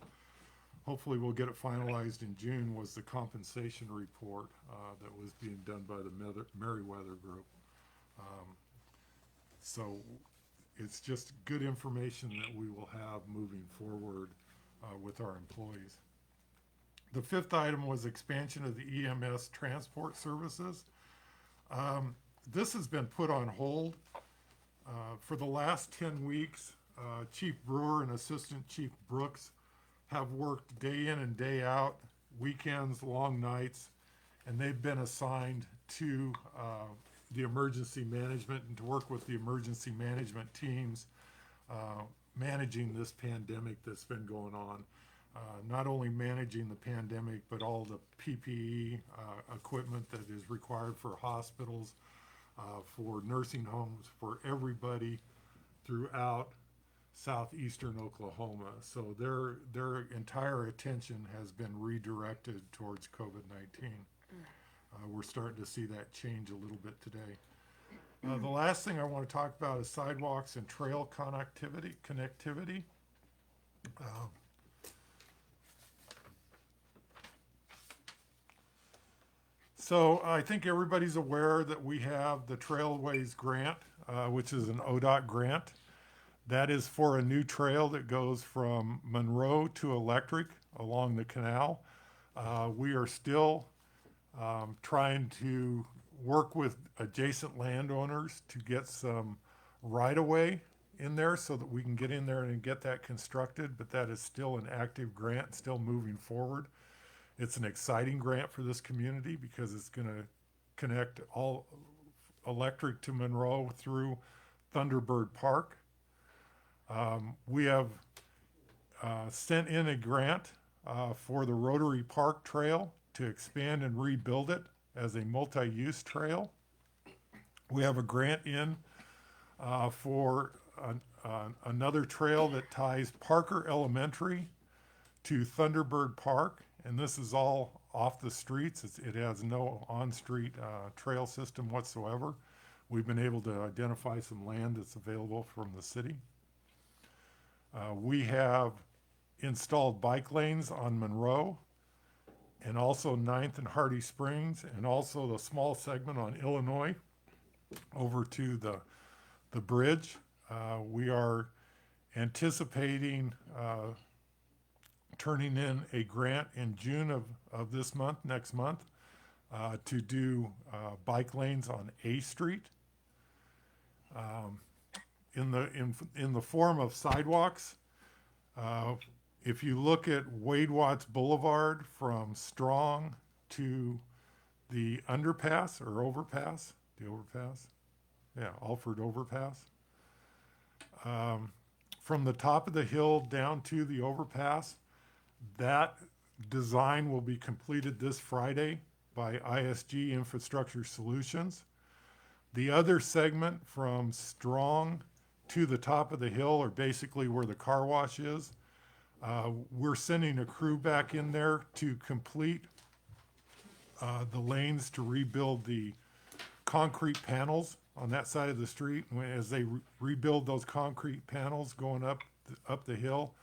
hopefully we'll get it finalized in June, was the compensation report that was being done by the Meriwether Group. So it's just good information that we will have moving forward with our employees. The fifth item was expansion of the EMS transport services. This has been put on hold for the last 10 weeks. Chief Brewer and Assistant Chief Brooks have worked day in and day out, weekends, long nights, and they've been assigned to the emergency management and to work with the emergency management teams managing this pandemic that's been going on. Not only managing the pandemic, but all the PPE equipment that is required for hospitals, for nursing homes, for everybody throughout southeastern Oklahoma. So their entire attention has been redirected towards COVID-19. We're starting to see that change a little bit today. The last thing I want to talk about is sidewalks and trail connectivity. So I think everybody's aware that we have the Trailways Grant, which is an ODOT grant. That is for a new trail that goes from Monroe to Electric along the canal. We are still trying to work with adjacent landowners to get some right-of-way in there so that we can get in there and get that constructed, but that is still an active grant, still moving forward. It's an exciting grant for this community because it's going to connect all Electric to Monroe through Thunderbird Park. We have sent in a grant for the Rotary Park Trail to expand and rebuild it as a multi-use trail. We have a grant in for another trail that ties Parker Elementary to Thunderbird Park, and this is all off the streets. It has no on-street trail system whatsoever. We've been able to identify some land that's available from the city. We have installed bike lanes on Monroe and also 9th and Hardy Springs, and also the small segment on Illinois over to the bridge. We are anticipating turning in a grant in June of this month, next month, to do bike lanes on A Street. In the form of sidewalks, if you look at Wade Watts Boulevard from Strong to the underpass or overpass, Alford Overpass, from the top of the hill down to the overpass, that design will be completed this Friday by ISG Infrastructure Solutions. The other segment from Strong to the top of the hill, or basically where the car wash is, we're sending a crew back in there to complete the lanes to rebuild the concrete panels on that side of the street. As they rebuild those concrete panels going up the hill,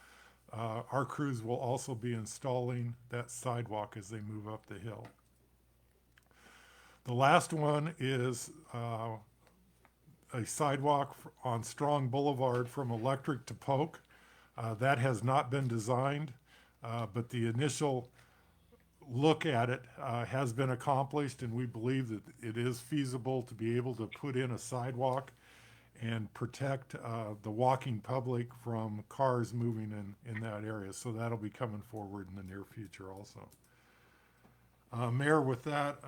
our crews will also be installing that sidewalk as they move up the hill. The last one is a sidewalk on Strong Boulevard from Electric to Polk. That has not been designed, but the initial look at it has been accomplished, and we believe that it is feasible to be able to put in a sidewalk and protect the walking public from cars moving in that area. So that'll be coming forward in the near future also. Mayor, with that,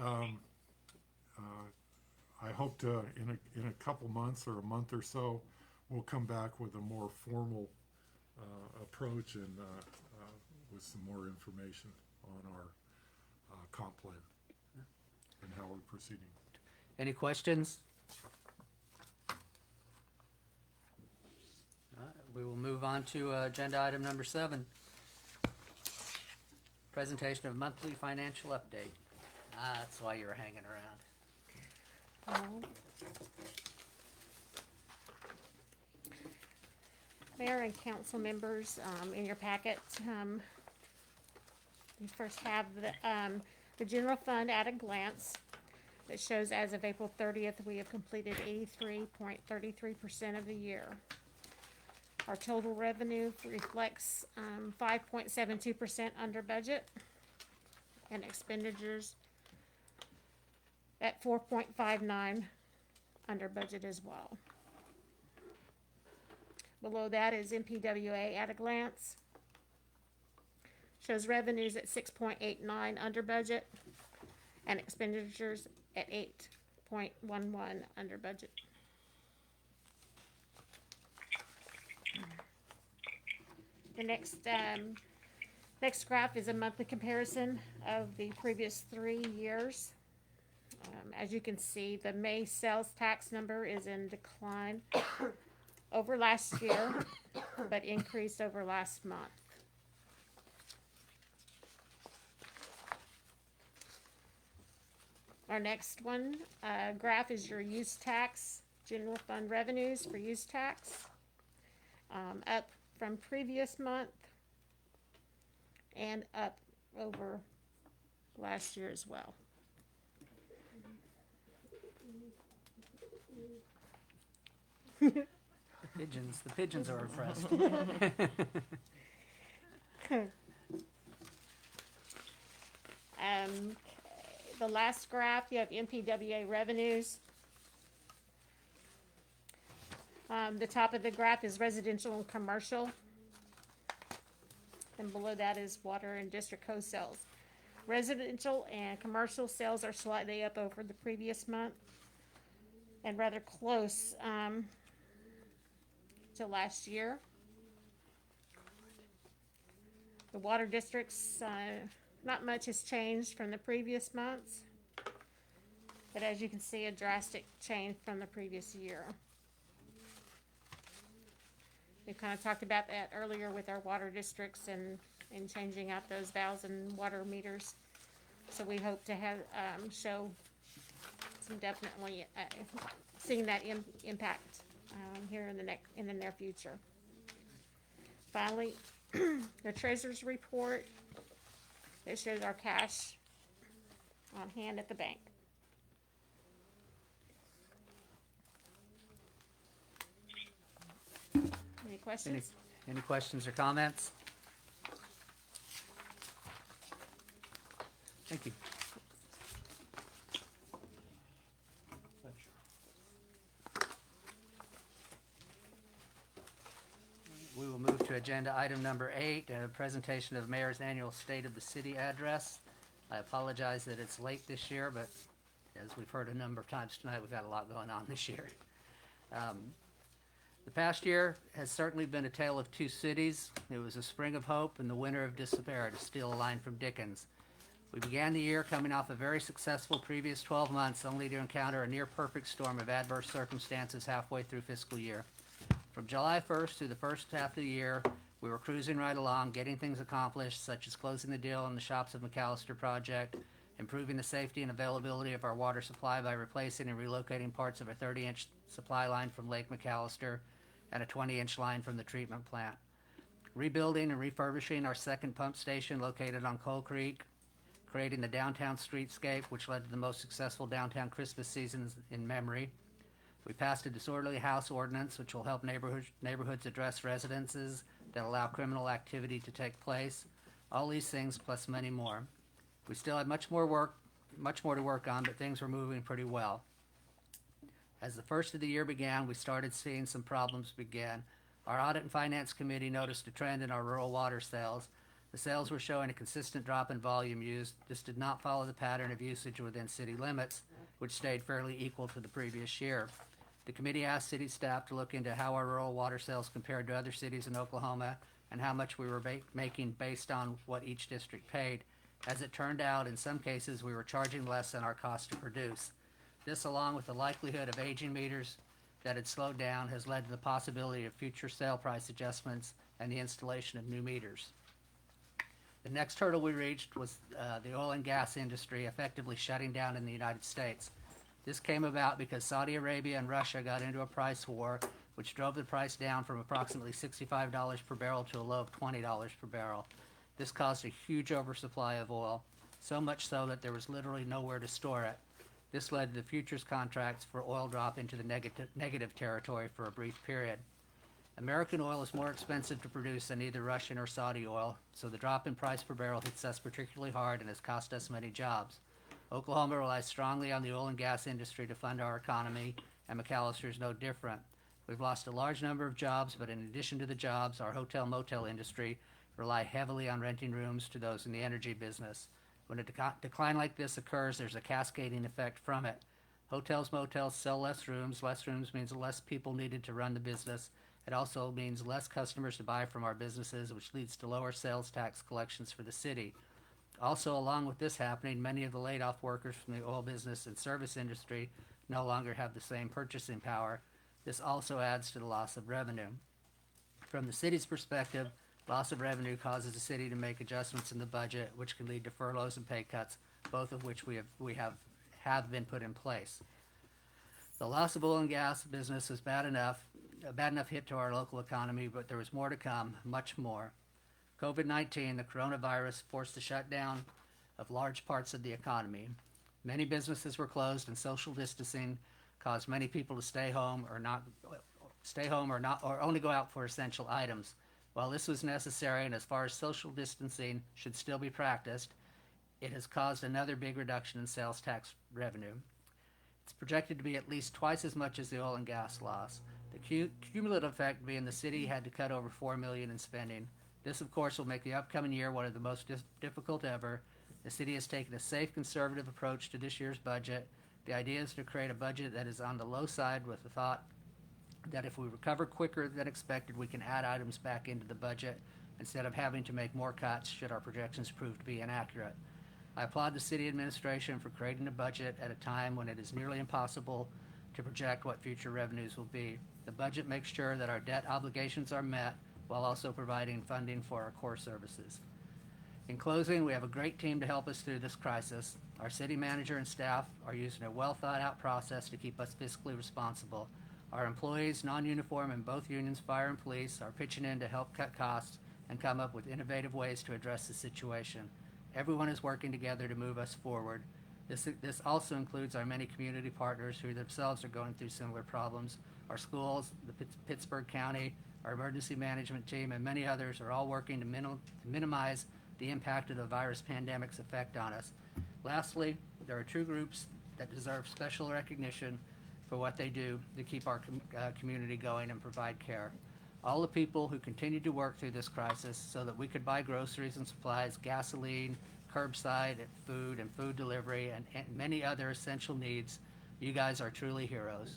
I hope to, in a couple months or a month or so, we'll come back with a more formal approach and with some more information on our comp plan and how we're proceeding. Any questions? We will move on to agenda item number 7. Presentation of monthly financial update. That's why you were hanging around. Mayor and council members, in your packet, you first have the general fund at a glance. That shows as of April 30th, we have completed 83.33% of the year. Our total revenue reflects 5.72% under budget, and expenditures at 4.59 under budget as well. Below that is MPWA at a glance. Shows revenues at 6.89 under budget, and expenditures at 8.11 under budget. The next graph is a monthly comparison of the previous 3 years. As you can see, the May sales tax number is in decline over last year, but increased over last month. Our next one graph is your use tax, general fund revenues for use tax, up from previous month and up over last year as well. The pigeons are impressed. The last graph, you have MPWA revenues. The top of the graph is residential and commercial. And below that is water and district co sales. Residential and commercial sales are slightly up over the previous month and rather close to last year. The water districts, not much has changed from the previous months, but as you can see, a drastic change from the previous year. We kind of talked about that earlier with our water districts and changing out those valves and water meters. So we hope to have show some definitely seeing that impact here in the near future. Finally, the treasurer's report that shows our cash on hand at the bank. Any questions? Any questions or comments? Thank you. We will move to agenda item number 8, a presentation of Mayor's annual State of the City address. I apologize that it's late this year, but as we've heard a number of times tonight, we've got a lot going on this year. The past year has certainly been a tale of two cities. It was a spring of hope and the winter of despair, to steal a line from Dickens. We began the year coming off a very successful previous 12 months, only to encounter a near-perfect storm of adverse circumstances halfway through fiscal year. From July 1st through the first half of the year, we were cruising right along, getting things accomplished, such as closing the deal on the Shops of McAllister project, improving the safety and availability of our water supply by replacing and relocating parts of a 30-inch supply line from Lake McAllister and a 20-inch line from the treatment plant, rebuilding and refurbishing our second pump station located on Coal Creek, creating the downtown streetscape, which led to the most successful downtown Christmas seasons in memory. We passed a disorderly house ordinance, which will help neighborhoods address residences that allow criminal activity to take place. All these things, plus many more. We still had much more to work on, but things were moving pretty well. As the first of the year began, we started seeing some problems begin. Our Audit and Finance Committee noticed a trend in our rural water sales. The sales were showing a consistent drop in volume used. This did not follow the pattern of usage within city limits, which stayed fairly equal to the previous year. The committee asked city staff to look into how our rural water sales compared to other cities in Oklahoma and how much we were making based on what each district paid. As it turned out, in some cases, we were charging less than our cost to produce. This, along with the likelihood of aging meters that had slowed down, has led to the possibility of future sale price adjustments and the installation of new meters. The next hurdle we reached was the oil and gas industry effectively shutting down in the United States. This came about because Saudi Arabia and Russia got into a price war, which drove the price down from approximately $65 per barrel to a low of $20 per barrel. This caused a huge oversupply of oil, so much so that there was literally nowhere to store it. This led to the futures contracts for oil drop into the negative territory for a brief period. American oil is more expensive to produce than either Russian or Saudi oil, so the drop in price per barrel hits us particularly hard and has cost us many jobs. Oklahoma relies strongly on the oil and gas industry to fund our economy, and McAllister is no different. We've lost a large number of jobs, but in addition to the jobs, our hotel-motel industry rely heavily on renting rooms to those in the energy business. When a decline like this occurs, there's a cascading effect from it. Hotels, motels sell less rooms. Less rooms means less people needed to run the business. It also means less customers to buy from our businesses, which leads to lower sales tax collections for the city. Also, along with this happening, many of the laid-off workers from the oil business and service industry no longer have the same purchasing power. This also adds to the loss of revenue. From the city's perspective, loss of revenue causes the city to make adjustments in the budget, which can lead to furloughs and pay cuts, both of which we have been put in place. The loss of oil and gas business was a bad enough hit to our local economy, but there was more to come, much more. COVID-19, the coronavirus, forced the shutdown of large parts of the economy. Many businesses were closed, and social distancing caused many people to stay home or only go out for essential items. While this was necessary, and as far as social distancing should still be practiced, it has caused another big reduction in sales tax revenue. It's projected to be at least twice as much as the oil and gas loss. The cumulative effect being the city had to cut over $4 million in spending. This, of course, will make the upcoming year one of the most difficult ever. The city has taken a safe, conservative approach to this year's budget. The idea is to create a budget that is on the low side with the thought that if we recover quicker than expected, we can add items back into the budget instead of having to make more cuts should our projections prove to be inaccurate. I applaud the city administration for creating a budget at a time when it is nearly impossible to project what future revenues will be. The budget makes sure that our debt obligations are met while also providing funding for our core services. In closing, we have a great team to help us through this crisis. Our city manager and staff are using a well-thought-out process to keep us fiscally responsible. Our employees, non-uniform in both unions, fire and police, are pitching in to help cut costs and come up with innovative ways to address the situation. Everyone is working together to move us forward. This also includes our many community partners who themselves are going through similar problems. Our schools, the Pittsburgh County, our emergency management team, and many others are all working to minimize the impact of the virus pandemic's effect on us. Lastly, there are two groups that deserve special recognition for what they do to keep our community going and provide care. All the people who continued to work through this crisis so that we could buy groceries and supplies, gasoline, curbside food and food delivery, and many other essential needs, you guys are truly heroes.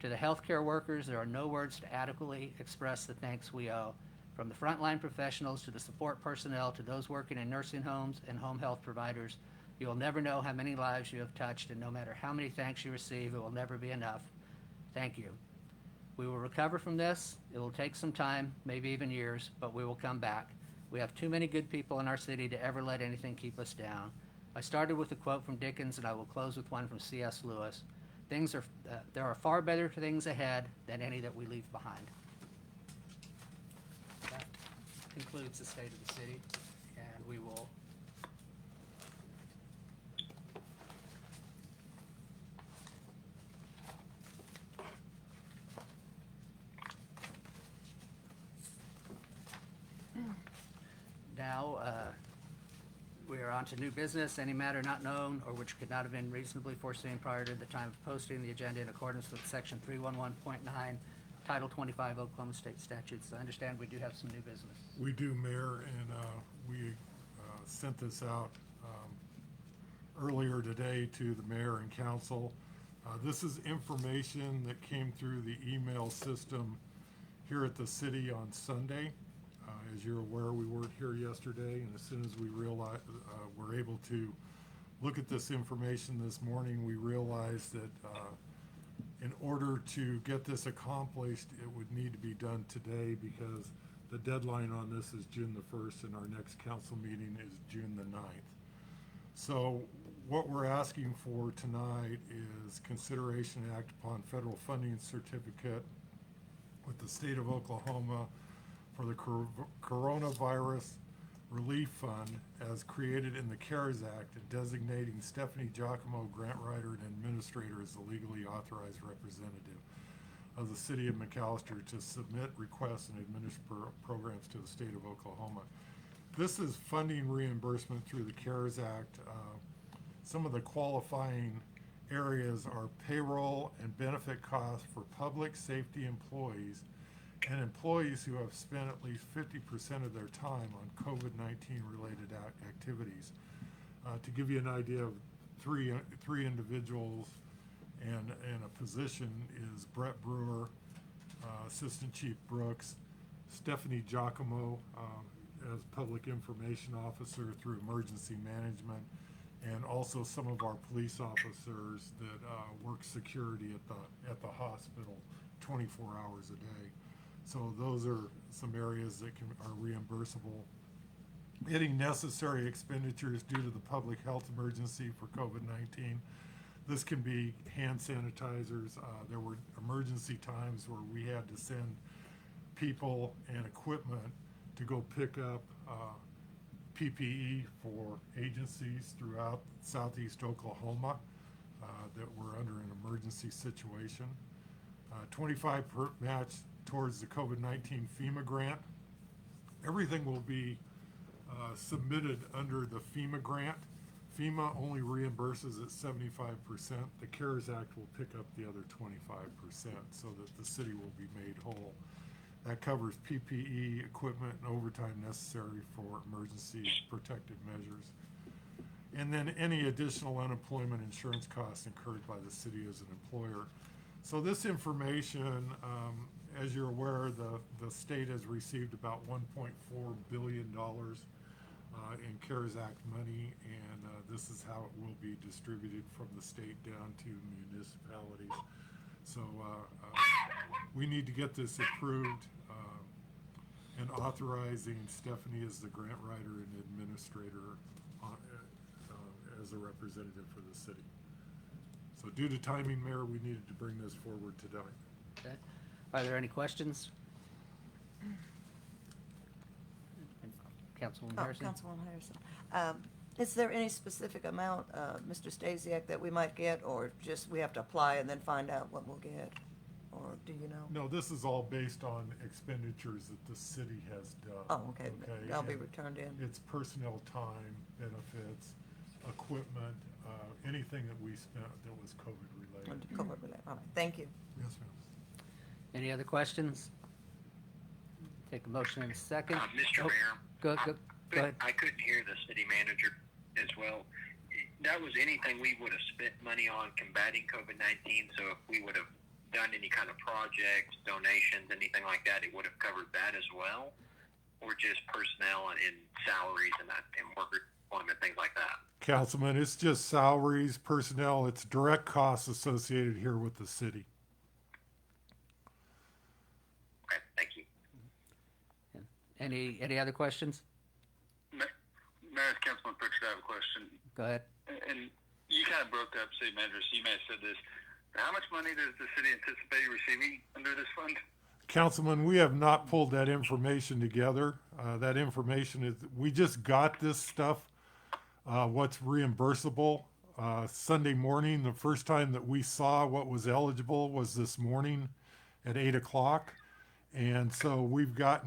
To the healthcare workers, there are no words to adequately express the thanks we owe. From the frontline professionals to the support personnel to those working in nursing homes and home health providers, you will never know how many lives you have touched, and no matter how many thanks you receive, it will never be enough. Thank you. We will recover from this. It will take some time, maybe even years, but we will come back. We have too many good people in our city to ever let anything keep us down. I started with a quote from Dickens, and I will close with one from C.S. Lewis. There are far better things ahead than any that we leave behind. That concludes the state of the city, and we will now we are on to new business. Any matter not known or which could not have been reasonably foreseen prior to the time of posting the agenda in accordance with section 311.9, Title 25 Oklahoma State Statutes. I understand we do have some new business. We do, Mayor, and we sent this out earlier today to the mayor and council. This is information that came through the email system here at the city on Sunday. As you're aware, we weren't here yesterday, and as soon as we realized, were able to look at this information this morning, we realized that in order to get this accomplished, it would need to be done today because the deadline on this is June the 1st and our next council meeting is June the 9th. So what we're asking for tonight is consideration to act upon federal funding certificate with the state of Oklahoma for the Coronavirus Relief Fund as created in the CARES Act and designating Stephanie Giacomo, grant writer and administrator, as the legally authorized representative of the city of McAllister to submit requests and administer programs to the state of Oklahoma. This is funding reimbursement through the CARES Act. Some of the qualifying areas are payroll and benefit costs for public safety employees and employees who have spent at least 50% of their time on COVID-19 related activities. To give you an idea of three individuals and a position is Brett Brewer, Assistant Chief Brooks, Stephanie Giacomo as Public Information Officer through Emergency Management, and also some of our police officers that work security at the hospital 24 hours a day. So those are some areas that are reimbursable. Any necessary expenditures due to the public health emergency for COVID-19. This can be hand sanitizers. There were emergency times where we had to send people and equipment to go pick up PPE for agencies throughout southeast Oklahoma that were under an emergency situation. 25 match towards the COVID-19 FEMA grant. Everything will be submitted under the FEMA grant. FEMA only reimburses at 75%. The CARES Act will pick up the other 25% so that the city will be made whole. That covers PPE, equipment, and overtime necessary for emergency protective measures. And then any additional unemployment insurance costs incurred by the city as an employer. So this information, as you're aware, the state has received about $1.4 billion in CARES Act money, and this is how it will be distributed from the state down to municipalities. So we need to get this approved and authorizing Stephanie as the grant writer and administrator as a representative for the city. So due to timing, Mayor, we needed to bring this forward today. Okay. Are there any questions? Councilwoman Harrison? Councilwoman Harrison. Is there any specific amount, Mr. Stasiak, that we might get, or just we have to apply and then find out what we'll get? Or do you know? No, this is all based on expenditures that the city has done. Oh, okay. That'll be And returned in. It's personnel time, benefits, equipment, anything that we spent that was COVID related. COVID related. All right, thank you. Yes, ma'am. Any other questions? Take a motion in a second. Mr. Oh, Mayor. Go ahead. I couldn't hear the city manager as well. That was anything we would have spent money on combating COVID-19. So if we would have done any kind of projects, donations, anything like that, it would have covered that as well, or just personnel and salaries and worker employment, things like that. Councilman, it's just salaries, personnel, it's direct costs associated here with the city. Okay, thank you. Any other questions? Mayor, Councilman Pritchard, I have a question. Go ahead. And you kind of broke up city manager, so you may have said this. How much money does the city anticipate receiving under this fund? Councilman, we have not pulled that information together. That information is, we just got this stuff, what's reimbursable. Sunday morning, the first time that we saw what was eligible was this morning at 8 o'clock. And so we've got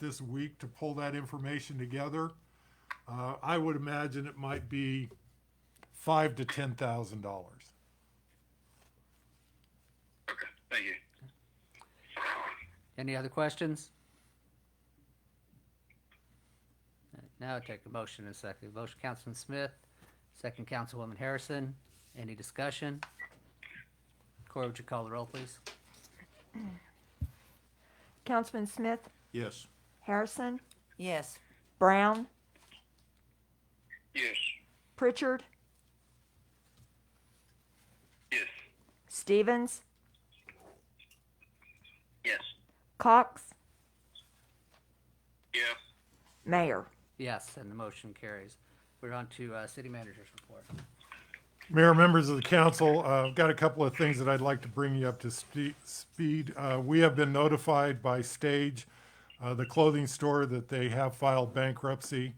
this week to pull that information together. I would imagine it might be $5,000 to $10,000. Okay, thank you. Any other questions? Now take a motion in a second. Motion, Councilman Smith, Second, Councilwoman Harrison. Any discussion? Cora, would you call the roll, please? Councilman Smith, Yes. Harrison, Yes. Brown, Yes. Pritchard, Yes. Stevens, Yes. Cox, Yeah. Mayor. Yes, and the motion carries. We're on to city manager's report. Mayor, members of the council, I've got a couple of things that I'd like to bring you up to speed. We have been notified by Stage, the clothing store, that they have filed bankruptcy.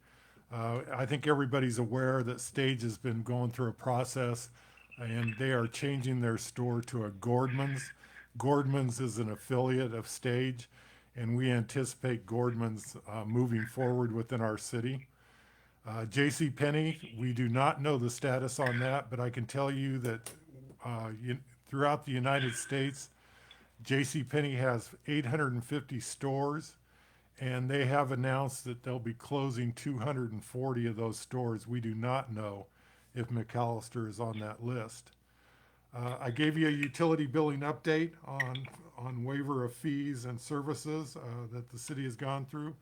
I think everybody's aware that Stage has been going through a process, and they are changing their store to a Gordman's. Gordman's is an affiliate of Stage, and we anticipate Gordman's moving forward within our city. J.C. Penney, we do not know the status on that, but I can tell you that throughout the United States, J.C. Penney has 850 stores, and they have announced that they'll be closing 240 of those stores. We do not know if McAllister is on that list. I gave you a utility billing update on waiver of fees and services that the city has gone through.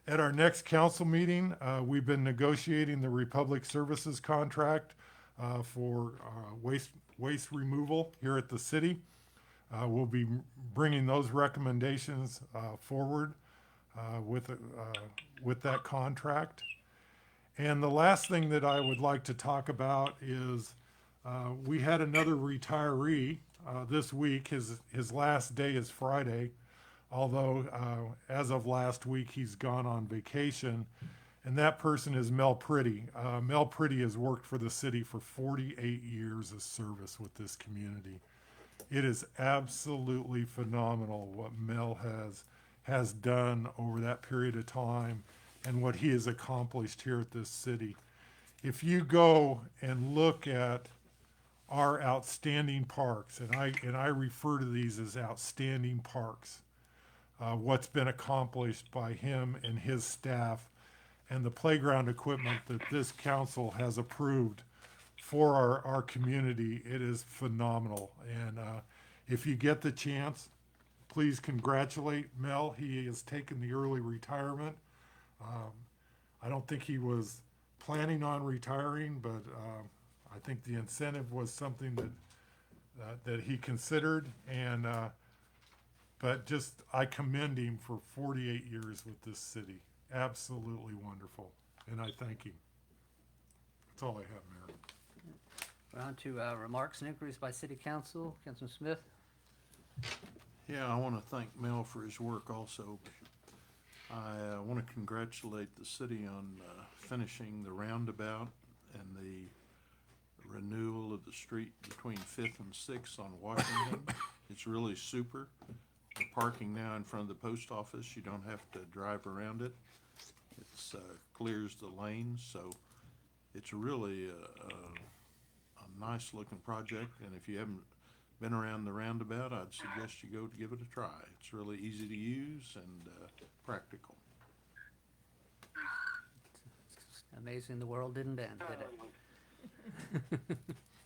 At our next council meeting, we've been negotiating the Republic Services contract for waste removal here at the city. We'll be bringing those recommendations forward with that contract. And the last thing that I would like to talk about is we had another retiree this week. His last day is Friday. Although as of last week, he's gone on vacation, and that person is Mel Pretty. Mel Pretty has worked for the city for 48 years of service with this community. It is absolutely phenomenal what Mel has done over that period of time and what he has accomplished here at this city. If you go and look at our outstanding parks, and I refer to these as outstanding parks, what's been accomplished by him and his staff, and the playground equipment that this council has approved for our community, it is phenomenal. And if you get the chance, please congratulate Mel. He has taken the early retirement. I don't think he was planning on retiring, but I think the incentive was something that he considered, and but just, I commend him for 48 years with this city. Absolutely wonderful. And I thank him. That's all I have, Mayor. We're on to remarks and inquiries by city council. Councilman Smith? Yeah, I want to thank Mel for his work also. I want to congratulate the city on finishing the roundabout and the renewal of the street between 5th and 6th on Washington. It's really super. The parking now in front of the post office, you don't have to drive around it. It's clears the lanes, so it's really a nice looking project. And if you haven't been around the roundabout, I'd suggest you go to give it a try. It's really easy to use and practical. It's amazing the world didn't end, did it?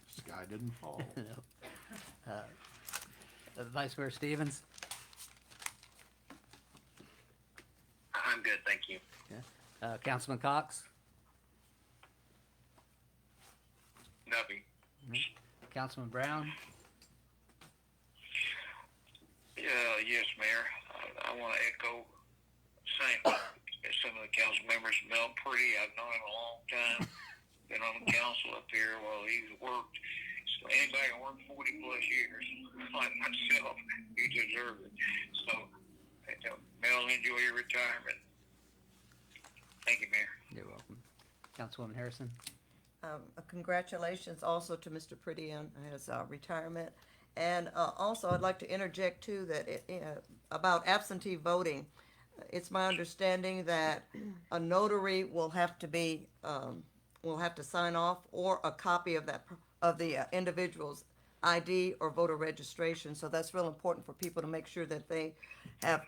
Sky didn't fall. No. Vice Mayor Stevens? I'm good, thank you. Councilman Cox? Nothing. Councilman Brown? Yes, Mayor. I want to echo the same as some of the council members. Mel Pretty, I've known him a long time. Been on the council up here while he's worked. So anybody that worked 40 plus years, like myself, you deserve it. So, Mel, enjoy your retirement. Thank you, Mayor. You're welcome. Councilwoman Harrison? Congratulations also to Mr. Pretty on his retirement. And also, I'd like to interject too that about absentee voting. It's my understanding that a notary will have to sign off, or a copy of the individual's ID or voter registration. So that's real important for people to make sure that they have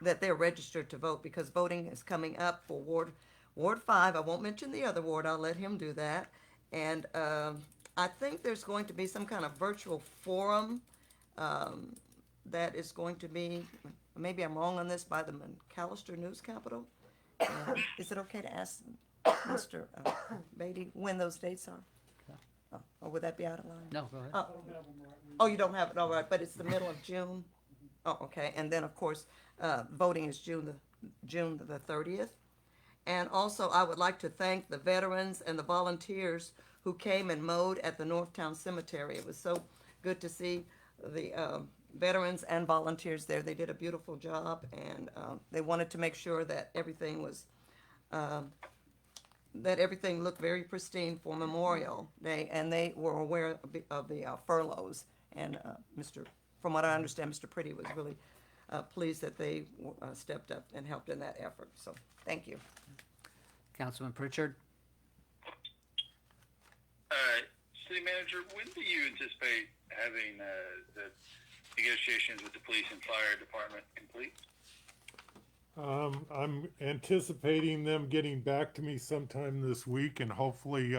that they're registered to vote, because voting is coming up for Ward 5, I won't mention the other ward, I'll let him do that. And I think there's going to be some kind of virtual forum that is going to be, maybe I'm wrong on this, by the McAllister News Capital. Is it okay to ask Mr. Beatty when those dates are? Or would that be out of line? No, go ahead. Oh, you don't have it, all right, but it's the middle of June? Oh, okay, and then, of course, voting is June the 30th. And also, I would like to thank the veterans and the volunteers who came and mowed at the Northtown Cemetery. It was so good to see the veterans and volunteers there. They did a beautiful job, and they wanted to make sure that everything was, that everything looked very pristine for Memorial Day, and they were aware of the furloughs. And from what I understand, Mr. Pretty was really pleased that they stepped up and helped in that effort. So, thank you. Councilman Pritchard? City Manager, when do you anticipate having the negotiations with the police and fire department complete? I'm anticipating them getting back to me sometime this week, and hopefully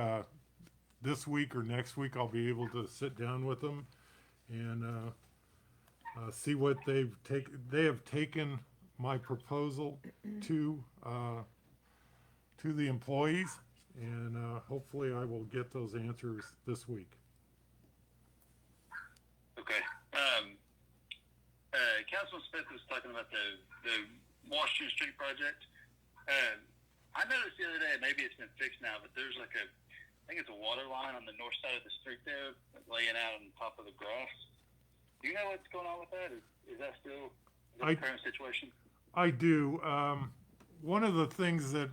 this week or next week I'll be able to sit down with them and see what they have taken my proposal to the employees, and hopefully I will get those answers this week. Okay. Councilman Smith was talking about the Washington Street project. I noticed the other day, maybe it's been fixed now, but there's like I think it's a water line on the north side of the street there, laying out on top of the grass. Do you know what's going on with that? Is that still the current situation? I do. One of the things that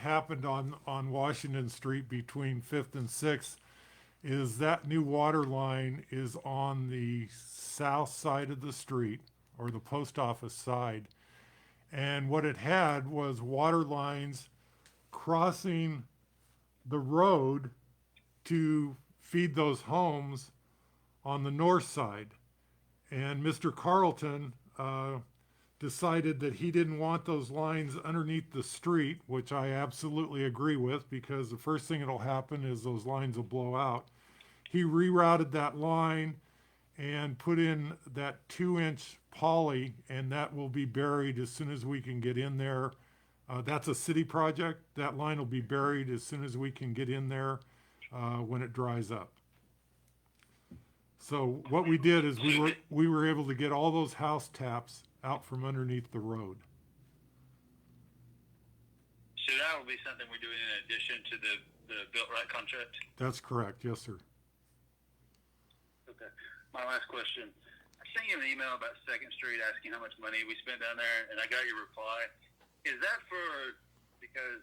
happened on Washington Street between 5th and 6th is that new water line is on the south side of the street, or the post office side. And what it had was water lines crossing the road to feed those homes on the north side. And Mr. Carlton decided that he didn't want those lines underneath the street, which I absolutely agree with, because the first thing that'll happen is those lines will blow out. He rerouted that line and put in that 2-inch poly, and that will be buried as soon as we can get in there. That's a city project. That line will be buried as soon as we can get in there when it dries up. So what we did is we were able to get all those house taps out from underneath the road. So that will be something we're doing in addition to the Built Right contract? That's correct, yes, sir. Okay. My last question. I sent you an email about 2nd Street asking how much money we spent down there, and I got your reply. Is that because,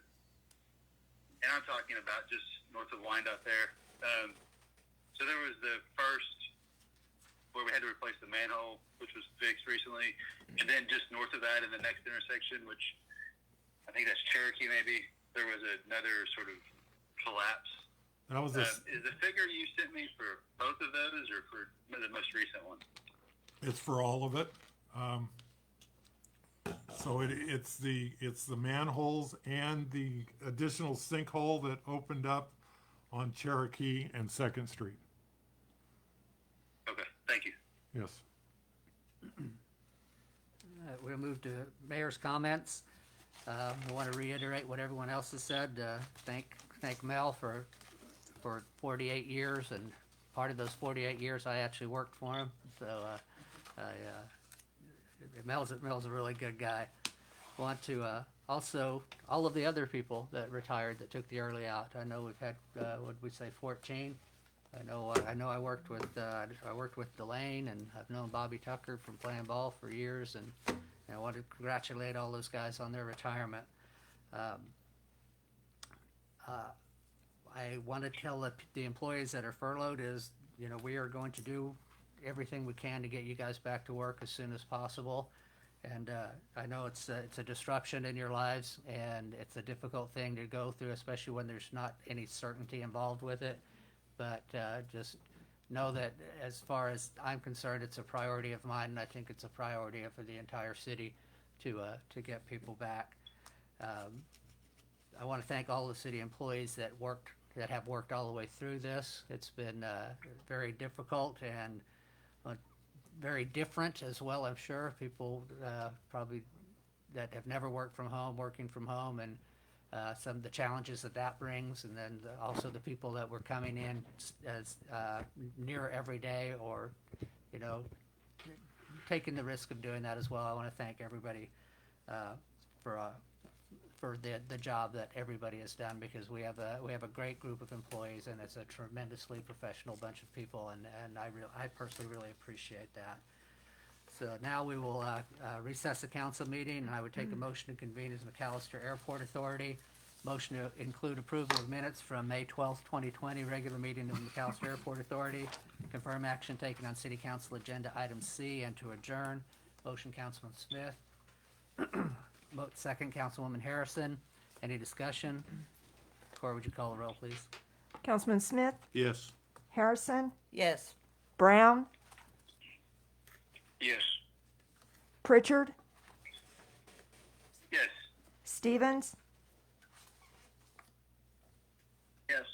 and I'm talking about just north of Wyandotte there. So there was the first where we had to replace the manhole, which was fixed recently, and then just north of that in the next intersection, which I think that's Cherokee maybe, there was another sort of collapse. That was is the figure you sent me for both of those or for the most recent one? It's for all of it. So it's the manholes and the additional sinkhole that opened up on Cherokee and 2nd Street. Okay, thank you. Yes. We'll move to mayor's comments. We want to reiterate what everyone else has said. Thank Mel for 48 years, and part of those 48 years I actually worked for him. So Mel's a really good guy. Want to also all of the other people that retired that took the early out. I know we've had what did we say 14. I know I worked with Delane, and I've known Bobby Tucker from playing ball for years, and I want to congratulate all those guys on their retirement. I want to tell the employees that are furloughed is, we are going to do everything we can to get you guys back to work as soon as possible. And I know it's a disruption in your lives, and it's a difficult thing to go through, especially when there's not any certainty involved with it. But just know that as far as I'm concerned, it's a priority of mine, and I think it's a priority for the entire city to get people back. I want to thank all the city employees that have worked all the way through this. It's been very difficult and very different as well, I'm sure. People probably that have never worked from home, working from home, and some of the challenges that brings, and then also the people that were coming in as near every day, or taking the risk of doing that as well. I want to thank everybody for the job that everybody has done, because we have a great group of employees, and it's a tremendously professional bunch of people, and I personally really appreciate that. So now we will recess the council meeting, and I would take a motion to convene as McAllister Airport Authority. Motion to include approval of minutes from May 12th, 2020, regular meeting of McAllister Airport Authority. Confirm action taken on city council agenda item C, and to adjourn. Motion, Councilman Smith. Second, Councilwoman Harrison. Any discussion? Cora, would you call the roll, please? Councilman Smith, Yes. Harrison, Yes. Brown, Yes. Pritchard, Yes. Stevens, Yes.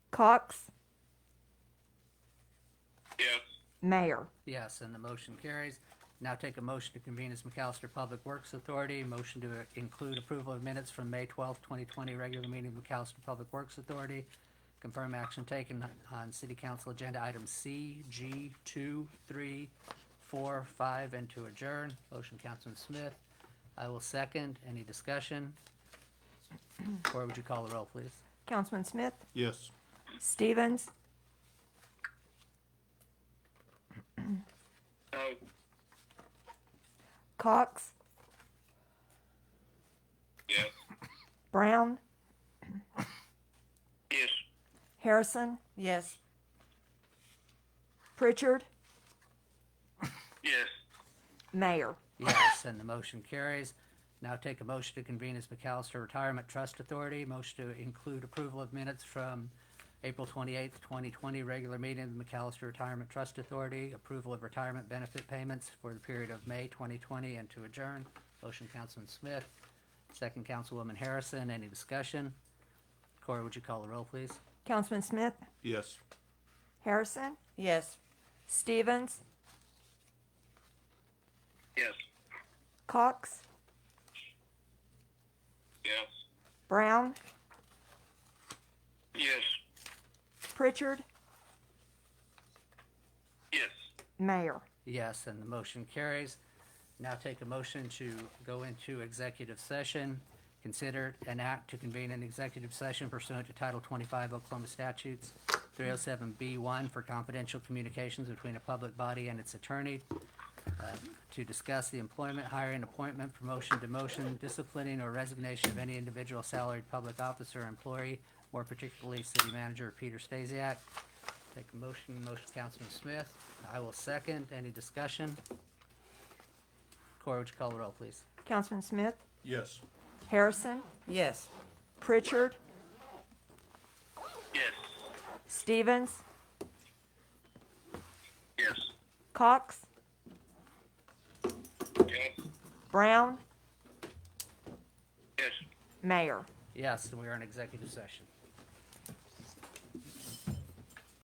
Cox, Yes. Mayor. Yes, and the motion carries. Now take a motion to convene as McAllister Public Works Authority. Motion to include approval of minutes from May 12th, 2020, regular meeting of McAllister Public Works Authority. Confirm action taken on city council agenda items C, G, 2, 3, 4, 5, and to adjourn. Motion, Councilman Smith. I will second. Any discussion? Cora, would you call the roll, please? Councilman Smith, Yes. Stevens, No. Cox, Yes. Brown, Yes. Harrison, Yes. Pritchard, Yes. Mayor. Yes, and the motion carries. Now take a motion to convene as McAllister Retirement Trust Authority. Motion to include approval of minutes from April 28th, 2020, regular meeting of the McAllister Retirement Trust Authority. Approval of retirement benefit payments for the period of May 2020, and to adjourn. Motion, Councilman Smith. Second, Councilwoman Harrison. Any discussion? Cora, would you call the roll, please? Councilman Smith, Yes. Harrison, Yes. Stevens, Yes. Cox, Yes. Brown, Yes. Pritchard, Yes. Mayor. Yes, and the motion carries. Now take a motion to go into executive session. Consider an act to convene an executive session pursuant to Title 25 Oklahoma Statutes 307B1 for confidential communications between a public body and its attorney, to discuss the employment, hiring, appointment, promotion, demotion, disciplining, or resignation of any individual salaried public officer or employee, more particularly City Manager Peter Stasiak. Take a motion, Councilman Smith. I will second. Any discussion? Cora, would you call the roll, please? Councilman Smith, Yes. Harrison, Yes. Pritchard, Yes. Stevens, Yes. Cox, Yes. Brown, Yes. Mayor. Yes, and we are in executive session.